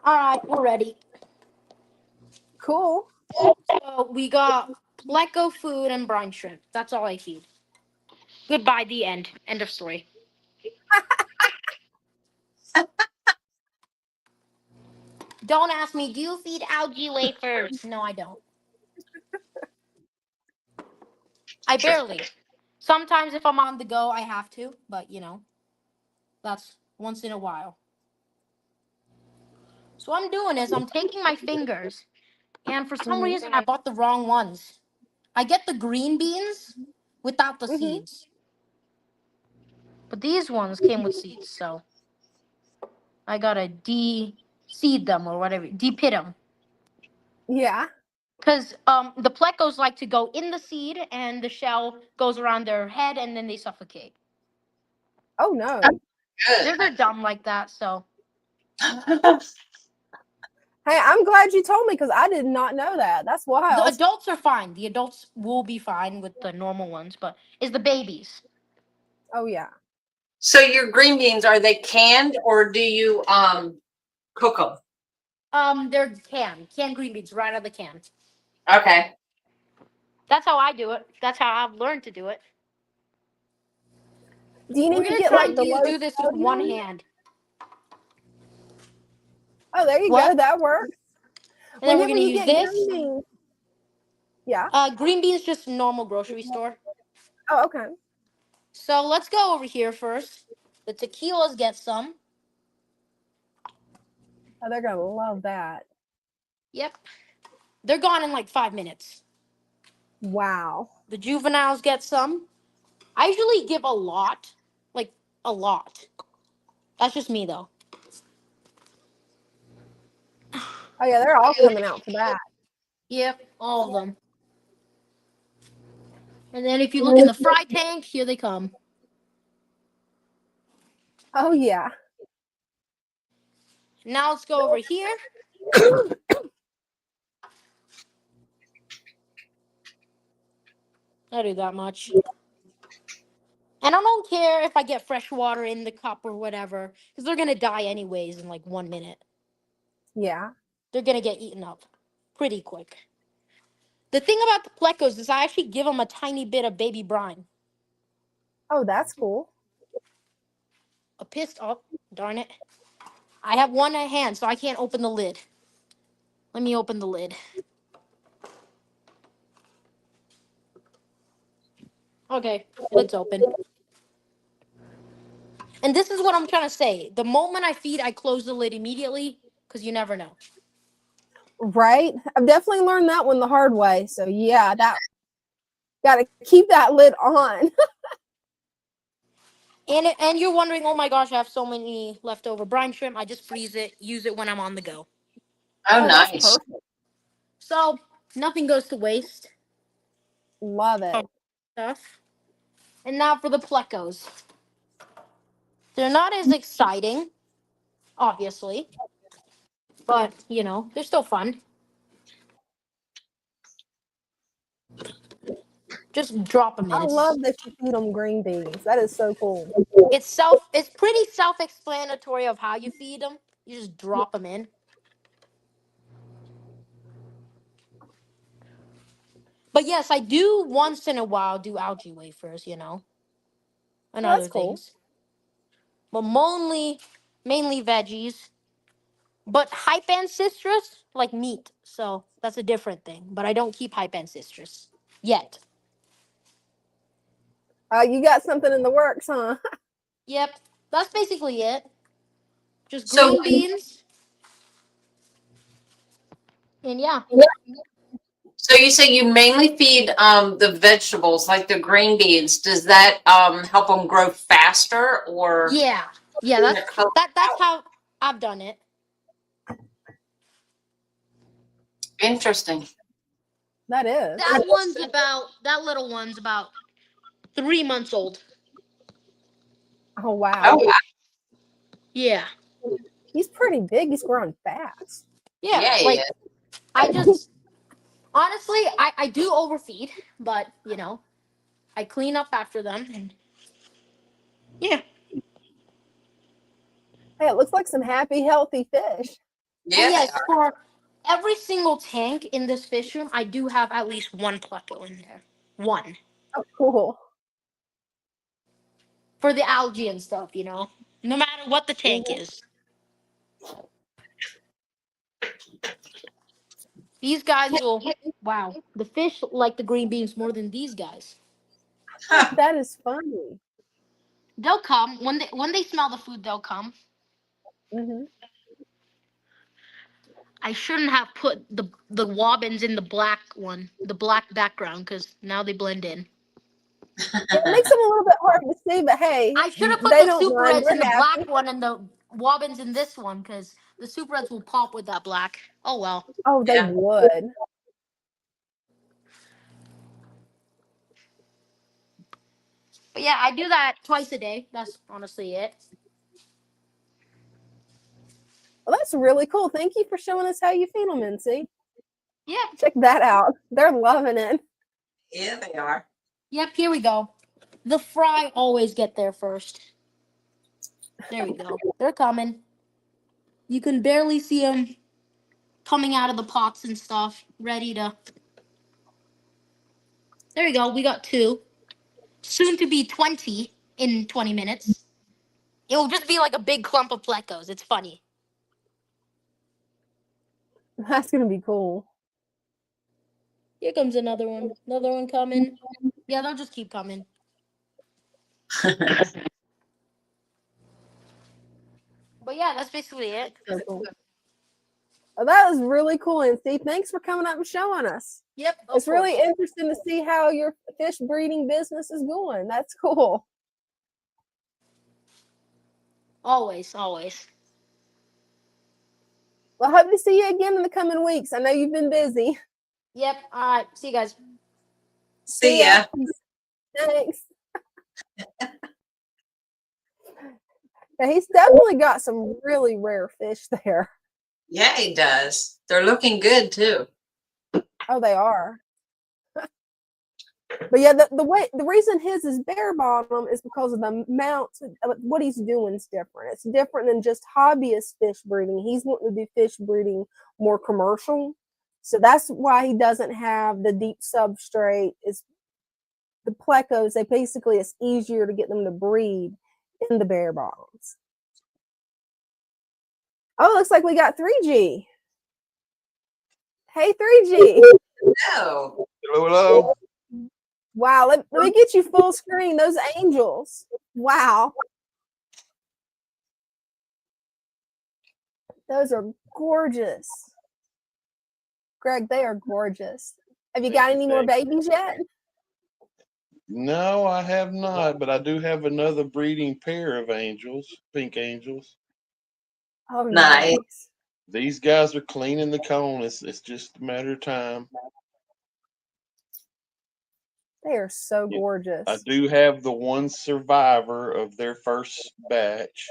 All right, we're ready. Cool. So we got pleco food and brine shrimp. That's all I feed. Goodbye. The end. End of story. Don't ask me. Do you feed algae wafers? No, I don't. I barely. Sometimes if I'm on the go, I have to, but you know, that's once in a while. So what I'm doing is I'm taking my fingers, and for some reason I bought the wrong ones. I get the green beans without the Mm-hmm. seeds. But these ones came with seeds, so I gotta de-seed them or whatever, de-pit them. Yeah. Because the plecos like to go in the seed, and the shell goes around their head, and then they suffocate. Oh no. They're dumb like that, so. Hey, I'm glad you told me because I did not know that. That's The wild. adults are fine. The adults will be fine with the normal ones, but it's the babies. Oh yeah. So your green beans, are they canned or do you cook them? They're canned green beans right out of the can. Okay. That's how I do it. That's how I've learned to do it. Do you We're need to gonna get try like and the low do this with one sodium? hand. Oh, there you What? go. That works. And then we're Whenever gonna you use get this. green beans. Yeah. Green beans just normal grocery store. Oh, okay. So let's go over here first. The tequilas get some. Oh, they're gonna love that. Yep. They're gone in like 5 minutes. Wow. The juveniles get some. I usually give a lot. Like a lot. That's just me though. Oh yeah, they're all coming out for that. Yep, all of them. And then if you look in the fry tank, here they come. Oh yeah. Now let's go over here. I do that much. And I don't care if I get fresh water in the cup or whatever, because they're gonna die anyways in like 1 minute. Yeah. They're gonna get eaten up pretty quick. The thing about the plecos is I actually give them a tiny bit of baby brine. Oh, that's cool. A pissed oh, darn it. I have one hand, so I can't open the lid. Let me open the lid. Okay, lid's open. And this is what I'm trying to say. The moment I feed, I close the lid immediately, because you never know. Right? I've definitely learned that one the hard way. So yeah, that gotta keep that lid on. And you're wondering, oh my gosh, I have so many leftover brine shrimp. I just freeze it, use it when I'm on the go. Oh, That's nice. perfect. So nothing goes to waste. Love it. Stuff. And now for the plecos. They're not as exciting, obviously, but you know, they're still fun. Just drop them in. I love that you feed them green beans. That is so cool. It's pretty self-explanatory of how you feed them. You just drop them in. But yes, I do once in a while do algae wafers, you know, and Oh, other that's cool. things. But mainly veggies. But hype and citrus like meat, so that's a different thing. But I don't keep hype and citrus yet. You got something in the works, huh? Yep, that's basically it. Just So green beans, and yeah. So you say you mainly feed the vegetables like the green beans. Does that help them grow faster or? Yeah, yeah. That's how I've done it. Interesting. That is. That little one's about 3 months old. Oh wow. Oh, wow. Yeah, He's pretty big. He's growing fast. yeah. Yeah, Like yeah. I just honestly, I do overfeed, but you know, I clean up after them, and yeah. Hey, it looks like some happy, healthy fish. Yeah, And they yes, are. for every single tank in this fish room, I do have at least one pleco in there. One Oh, cool. for the algae and stuff, you know. No matter what the tank Mhm. is. These guys will. Wow, the fish like the green beans more than these guys. That is funny. They'll come when they smell the food. They'll come. Hmm. I shouldn't have put the wobbins in the black one, the black background, because now they blend in. It makes them a little bit hard to see, but hey, I should have put they the don't super mind. reds in We're the black happy. one and the wobbins in this one, because the super reds will pop with that black. Oh well. Oh, they Yeah. would. But yeah, I do that twice a day. That's honestly it. Well, that's really cool. Thank you for showing us how you feed them, Mincy. Yeah. Check that out. They're loving it. Yeah, they are. Yep. Here we go. The fry always get there first. There we go. They're coming. You can barely see them coming out of the pots and stuff, ready to. There we go. We got 2. Soon to be 20 in 20 minutes. It will just be like a big clump of plecos. It's funny. That's gonna be cool. Here comes another one. Another one coming. Yeah, they'll just keep coming. But yeah, that's basically it. So cool. Well, that was really cool, and Steve, thanks for coming up and showing us. Yep. It's really interesting to see how your fish breeding business is going. That's cool. Always, always. Well, I hope to see you again in the coming weeks. I know you've been busy. Yep. All right. See you guys. See ya. Thanks. Yeah, he's definitely got some really rare fish there. Yeah, he does. They're looking good too. Oh, they are. But yeah, the reason his is bare bottom is because of the amount. What he's doing is different. It's different than just hobbyist fish breeding. He's wanting to do fish breeding more commercial, so that's why he doesn't have the deep substrate. Is the plecos? They basically it's easier to get them to breed in the bare bottoms. Oh, looks like we got 3G. Hey, 3G. No. Hello, hello. Wow, let me get you full screen. Those angels. Wow. Those are gorgeous. Greg, they are gorgeous. Have you got any more babies yet? No, I have not, but I do have another breeding pair of angels, pink angels. Oh, Nice. nice. These guys are cleaning the cone. It's just a matter of time. They are so Yeah, gorgeous. I do have the one survivor of their first batch.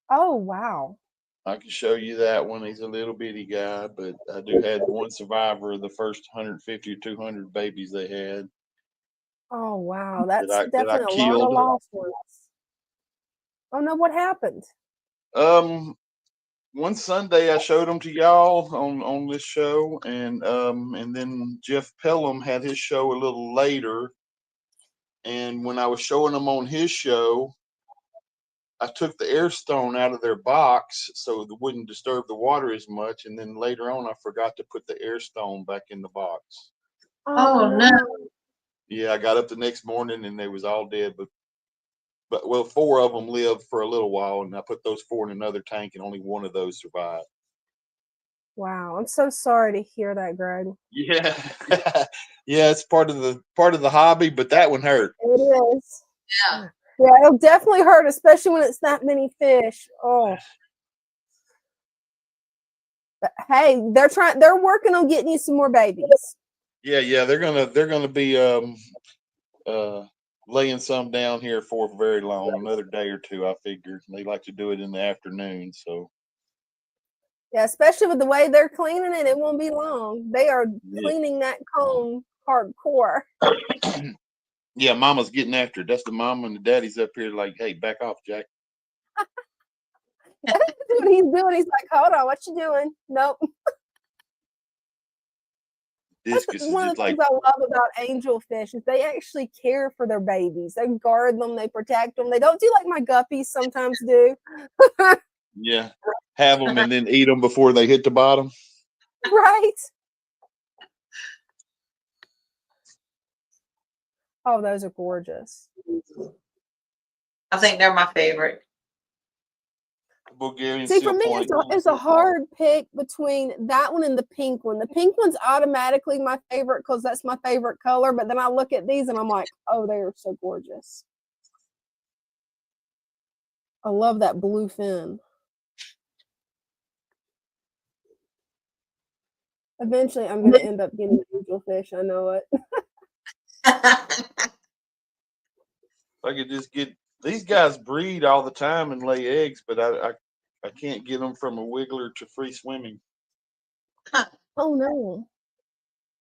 Oh, wow. I can show you that one. He's a little bitty guy, but I do have one survivor of the first 150 or 200 babies they had. Oh, wow. That's that I definitely a lot of killed. lost ones. Oh, no, what happened? One Sunday I showed them to y'all on this show, and then Jeff Pelham had his show a little later. And when I was showing them on his show, I took the air stone out of their box so it wouldn't disturb the water as much. And then later on, I forgot to put the air stone back in the box. Oh, no. Yeah, I got up the next morning and they was all dead, but well, 4 of them lived for a little while, and I put those 4 in another tank, and only one of those survived. Wow, I'm so sorry to hear that, Greg. Yeah, yeah, it's part of the hobby, but that one hurt. It is. Yeah. Yeah, it'll definitely hurt, especially when it's that many fish. Oh. But hey, they're working on getting you some more babies. Yeah, they're gonna be laying some down here for very long, another day or two, I figure. They like to do it in the afternoon, so Yeah, especially with the way they're cleaning it, it won't be long. They are yeah. cleaning that comb hardcore. Yeah, Mama's getting after it. That's the mama and the daddy's up here like, hey, back off, Jack. That's what he's doing. He's like, hold on, what you doing? Nope. That's Discus is one of just the like, things I love about angelfish is they actually care for their babies. They guard them, they protect them. They don't do like my guppies sometimes do. yeah, have them and then eat them before they hit the bottom. Right? Oh, those are gorgeous. I think they're my favorite. Bulgarian See, for seal me, point. it's a hard pick between that one and the pink one. The pink one's automatically my favorite because that's my favorite color. But then I look at these and I'm like, oh, they are so gorgeous. I love that blue fin. Eventually, I'm going to end up getting angelfish. I know it. I could just get these guys breed all the time and lay eggs, but I can't get them from a wiggler to free swimming. Oh no.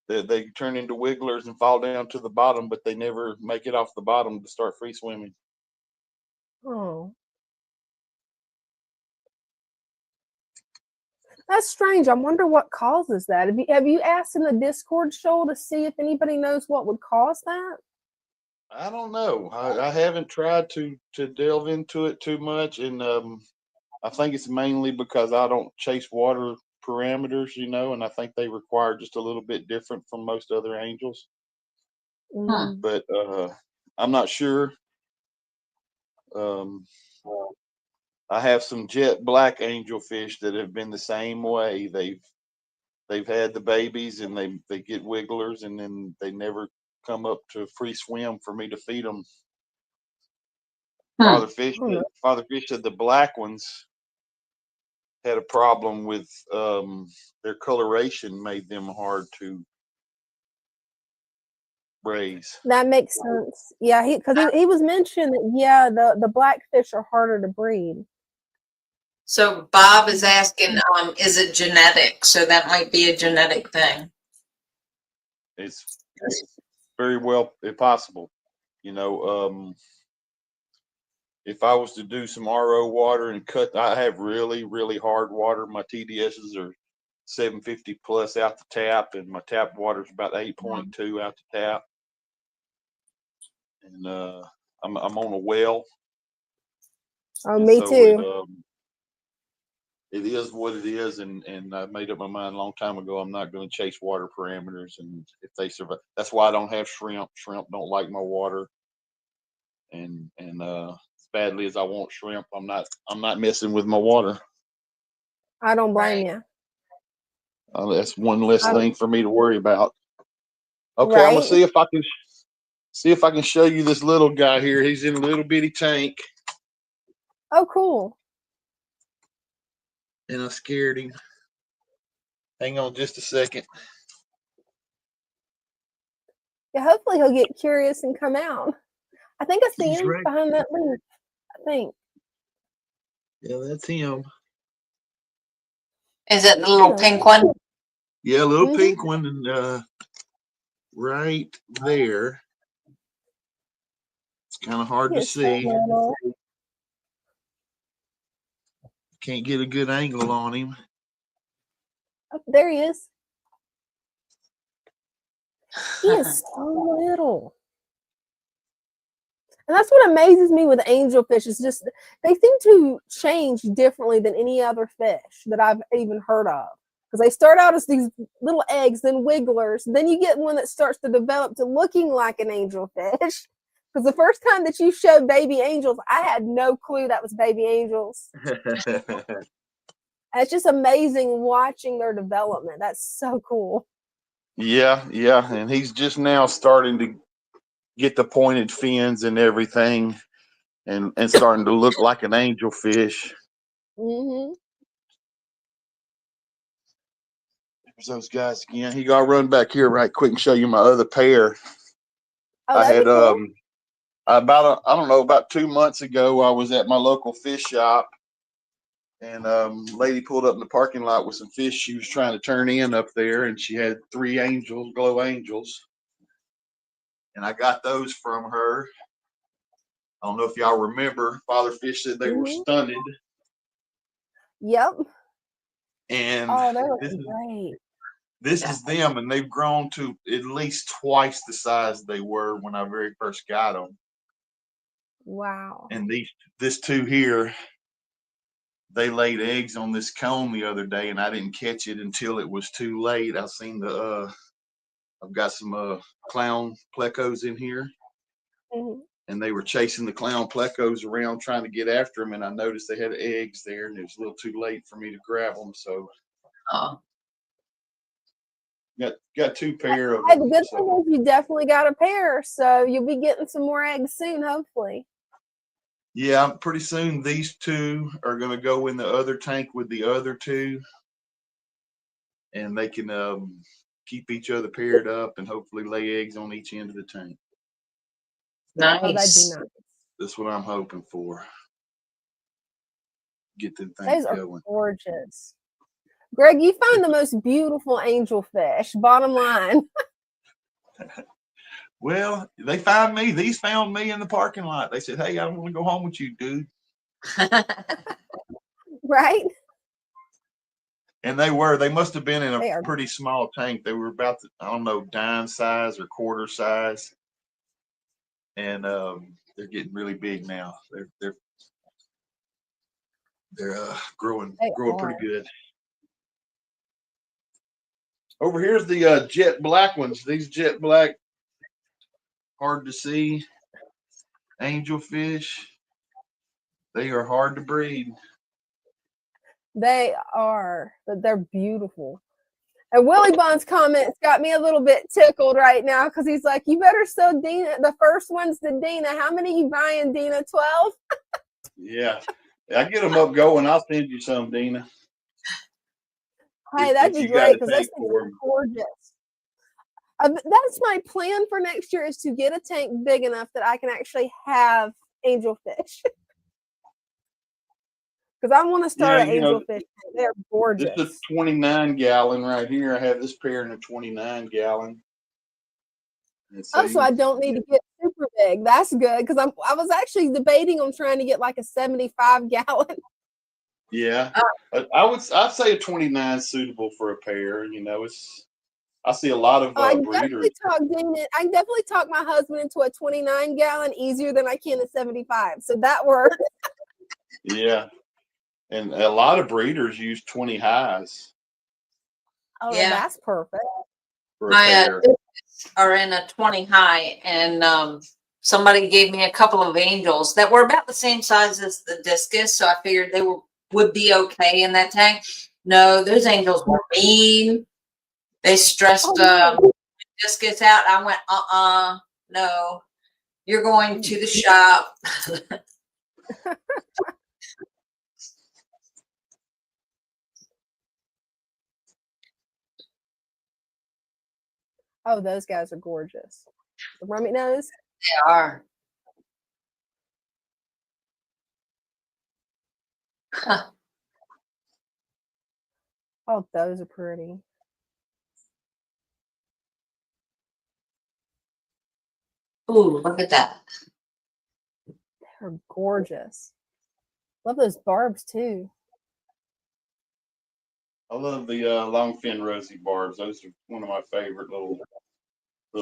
They turn into wigglers and fall down to the bottom, but they never make it off the bottom to start free swimming. Oh. That's strange. I wonder what causes that. Have you asked in the Discord show to see if anybody knows what would cause that? I don't know. I haven't tried to delve into it too much, and I think it's mainly because I don't chase water parameters, and I think they require just a little bit different from most other angels. Mm. But I'm not sure. I have some jet black angelfish that have been the same way. They've had the babies and they get wigglers and then they never come up to free swim for me to feed them. Father Fish said the black ones had a problem with their coloration made them hard to raise. That makes sense. Yeah, because he was mentioning that, yeah, the black fish are harder to breed. So Bob is asking, is it genetic? So that might be a genetic thing. It's very well possible. If I was to do some RO water and I have really, really hard water. My TDSs are 750 plus out the tap, and my tap water is about 8.2 out the tap. And I'm on a well. Oh, me so too. It is what it is, and I made up my mind a long time ago. I'm not going to chase water parameters, and if they survive, that's why I don't have shrimp. Shrimp don't like my water, and as badly as I want shrimp, I'm not messing with my water. I don't blame you. That's one less thing for me to worry about. Okay, right? I'm gonna see if I can show you this little guy here. He's in a little bitty tank. Oh, cool. And I scared him. Hang on just a second. Yeah, hopefully he'll get curious and come out. I think I see He's him right behind that leaf. I think. Yeah, that's him. Is it the little pink one? Yeah, a little pink one, and right there. It's kind of hard to see. Can't get a good angle on him. Oh, there he is. He is so little. And that's what amazes me with angelfish is just they seem to change differently than any other fish that I've even heard of. Because they start out as these little eggs, then wigglers. Then you get one that starts to develop to looking like an angelfish. Because the first time that you showed baby angels, I had no clue that was baby angels. And it's just amazing watching their development. That's so cool. Yeah, yeah, and he's just now starting to get the pointed fins and everything, and starting to look like an angelfish. Mm-hmm. There's those guys again. He got to run back here right quick and show you my other pair. Oh, I that'd had be cool. I don't know, about 2 months ago, I was at my local fish shop, and lady pulled up in the parking lot with some fish she was trying to turn in up there, and she had 3 angels, glow angels, and I got those from her. I don't know if y'all remember, Father Fish said they were Mm-hmm. stunted, Yep. and Oh, they're this looking is great. this is them, and they've grown to at least twice the size they were when I very first got them. Wow. And this 2 here, they laid eggs on this cone the other day, and I didn't catch it until it was too late. I seen I've got some clown plecos in here, Mm-hmm. and they were chasing the clown plecos around trying to get after them, and I noticed they had eggs there, and it was a little too late for me to grab them. So Oh, got 2 pair of Hey, the them. good So thing is you definitely got a pair, so you'll be getting some more eggs soon, hopefully. yeah, pretty soon these 2 are going to go in the other tank with the other 2, and they can keep each other paired up and hopefully lay eggs on each end of the tank. Oh, that'd be nice. nice. That's what I'm hoping for. Get them Those things are going. gorgeous. Greg, you found the most beautiful angelfish, bottom line. Well, they found me. These found me in the parking lot. They said, "Hey, I want to go home with you, dude." Right? And they must have been in They a are. pretty small tank. They were about, I don't know, dime size or quarter size. And they're getting really big now. They're growing They pretty are. good. Over here's the jet black ones. These jet black, hard to see angelfish. They are hard to breed. They are. But they're beautiful. And Willie Bond's comments got me a little bit tickled right now because he's like, you better sell Dina. The first one's to Dina. How many you buying, Dina? 12? Yeah. I get them up going. I'll send you some, Dina. Hey, that'd If be you got great a because those tank things for are them. gorgeous. That's my plan for next year is to get a tank big enough that I can actually have angelfish. Because I want to Yeah, start an angelfish tank. They're this is a gorgeous. 29 gallon right here. I have this pair in a 29 gallon. And so Oh, so I don't need to get super big. That's good because I was actually debating on trying to get like a 75 gallon. yeah, I'd say a 29 is suitable for a pair. You know, I see a lot of I can breeders. I can definitely talk my husband into a 29 gallon easier than I can a 75. So that works. Yeah, and a lot of breeders use 20 highs Oh, Yeah. that's perfect. for a My pair. are in a 20 high, and somebody gave me a couple of angels that were about the same size as the discus, so I figured they would be okay in that tank. No, those angels were mean. They stressed discus out. I went, no, you're going to the shop. Oh, those guys are gorgeous. The rummy nose. They are. Huh. Oh, those are pretty. Ooh, look at that. They're gorgeous. Love those barbs too. I love the long fin rosy barbs. Those are one of my favorite little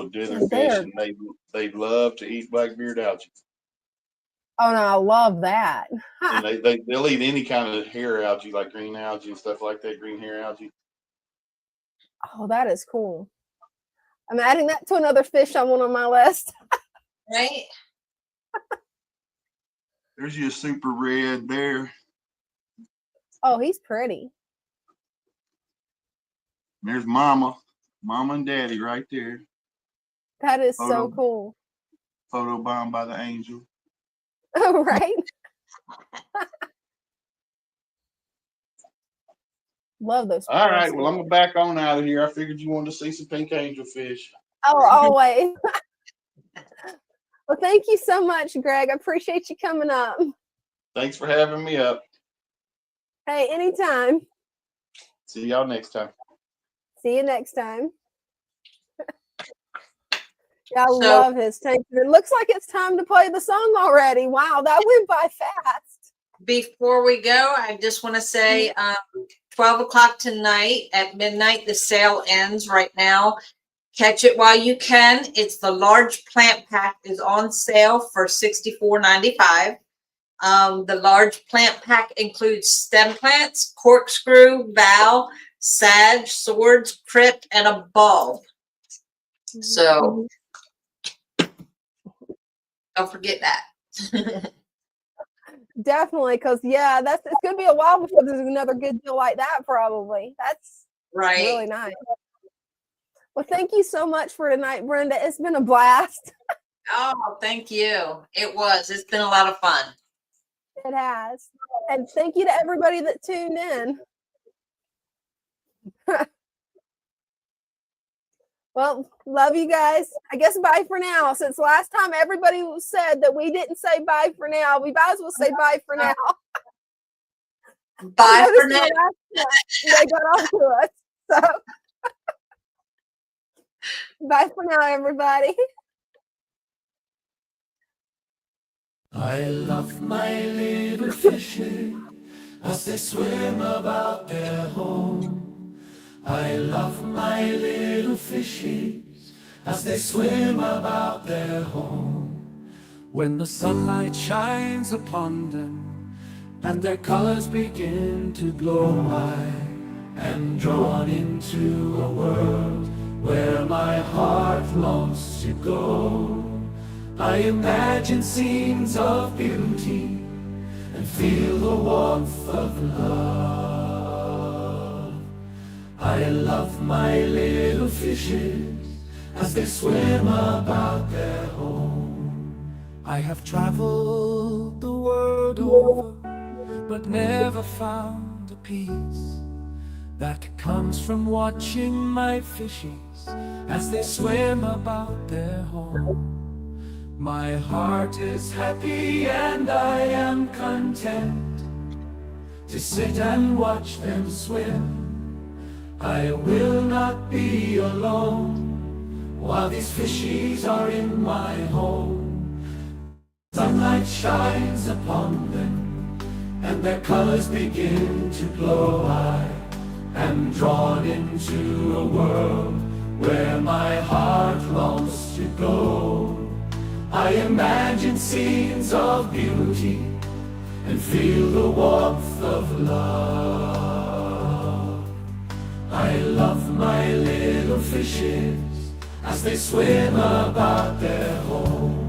dither They fish, are. and they love to eat blackbeard algae. Oh no, I love that. And they'll eat any kind of hair algae, like green algae and stuff like that, green hair algae. Oh, that is cool. I'm adding that to another fish on one of my list. Right? There's your super red there. Oh, he's pretty. There's Mama and Daddy right there. That is so Photo. cool. Photo bombed by the angel. Oh, right. Love those. All right, pearls. well, I'm gonna back on out of here. I figured you wanted to see some pink angelfish. Oh, always. Well, thank you so much, Greg. I appreciate you coming up. Thanks for having me up. Hey, anytime. See y'all next time. See you next time. Yeah, I love his tank. It looks like it's time to play the song already. Wow, that went by fast. Before we go, I just want to say 12 o'clock tonight at midnight, the sale ends right now. Catch it while you can. It's the large plant pack is on sale for $64.95. The large plant pack includes stem plants, corkscrew, val, sage, swords, crypt, and a bulb. So don't forget that. Definitely, because yeah, it's gonna be a while before there's another good deal like that. Probably. That's Right. really nice. Well, thank you so much for tonight, Brenda. It's been a blast. Oh, thank you. It's been a lot of fun. It has. And thank you to everybody that tuned in. Well, love you guys. I guess bye for now. Since last time everybody said that we didn't say bye for now, we might as well say bye for now. Bye for now. They got on to us. So bye for now, everybody. I love my little fishes as they swim about their home. I love my little fishes as they swim about their home. When the sunlight shines upon them and their colors begin to glow, I am drawn into a world where my heart longs to go. I imagine scenes of beauty and feel the warmth of love. I love my little fishes as they swim about their home. I have traveled the world over, but never found a peace that comes from watching my fishes as they swim about their home. My heart is happy and I am content to sit and watch them swim. I will not be alone while these fishies are in my home. Sunlight shines upon them and their colors begin to glow. I am drawn into a world where my heart longs to go. I imagine scenes of beauty and feel the warmth of love. I love my little fishes as they swim about their home.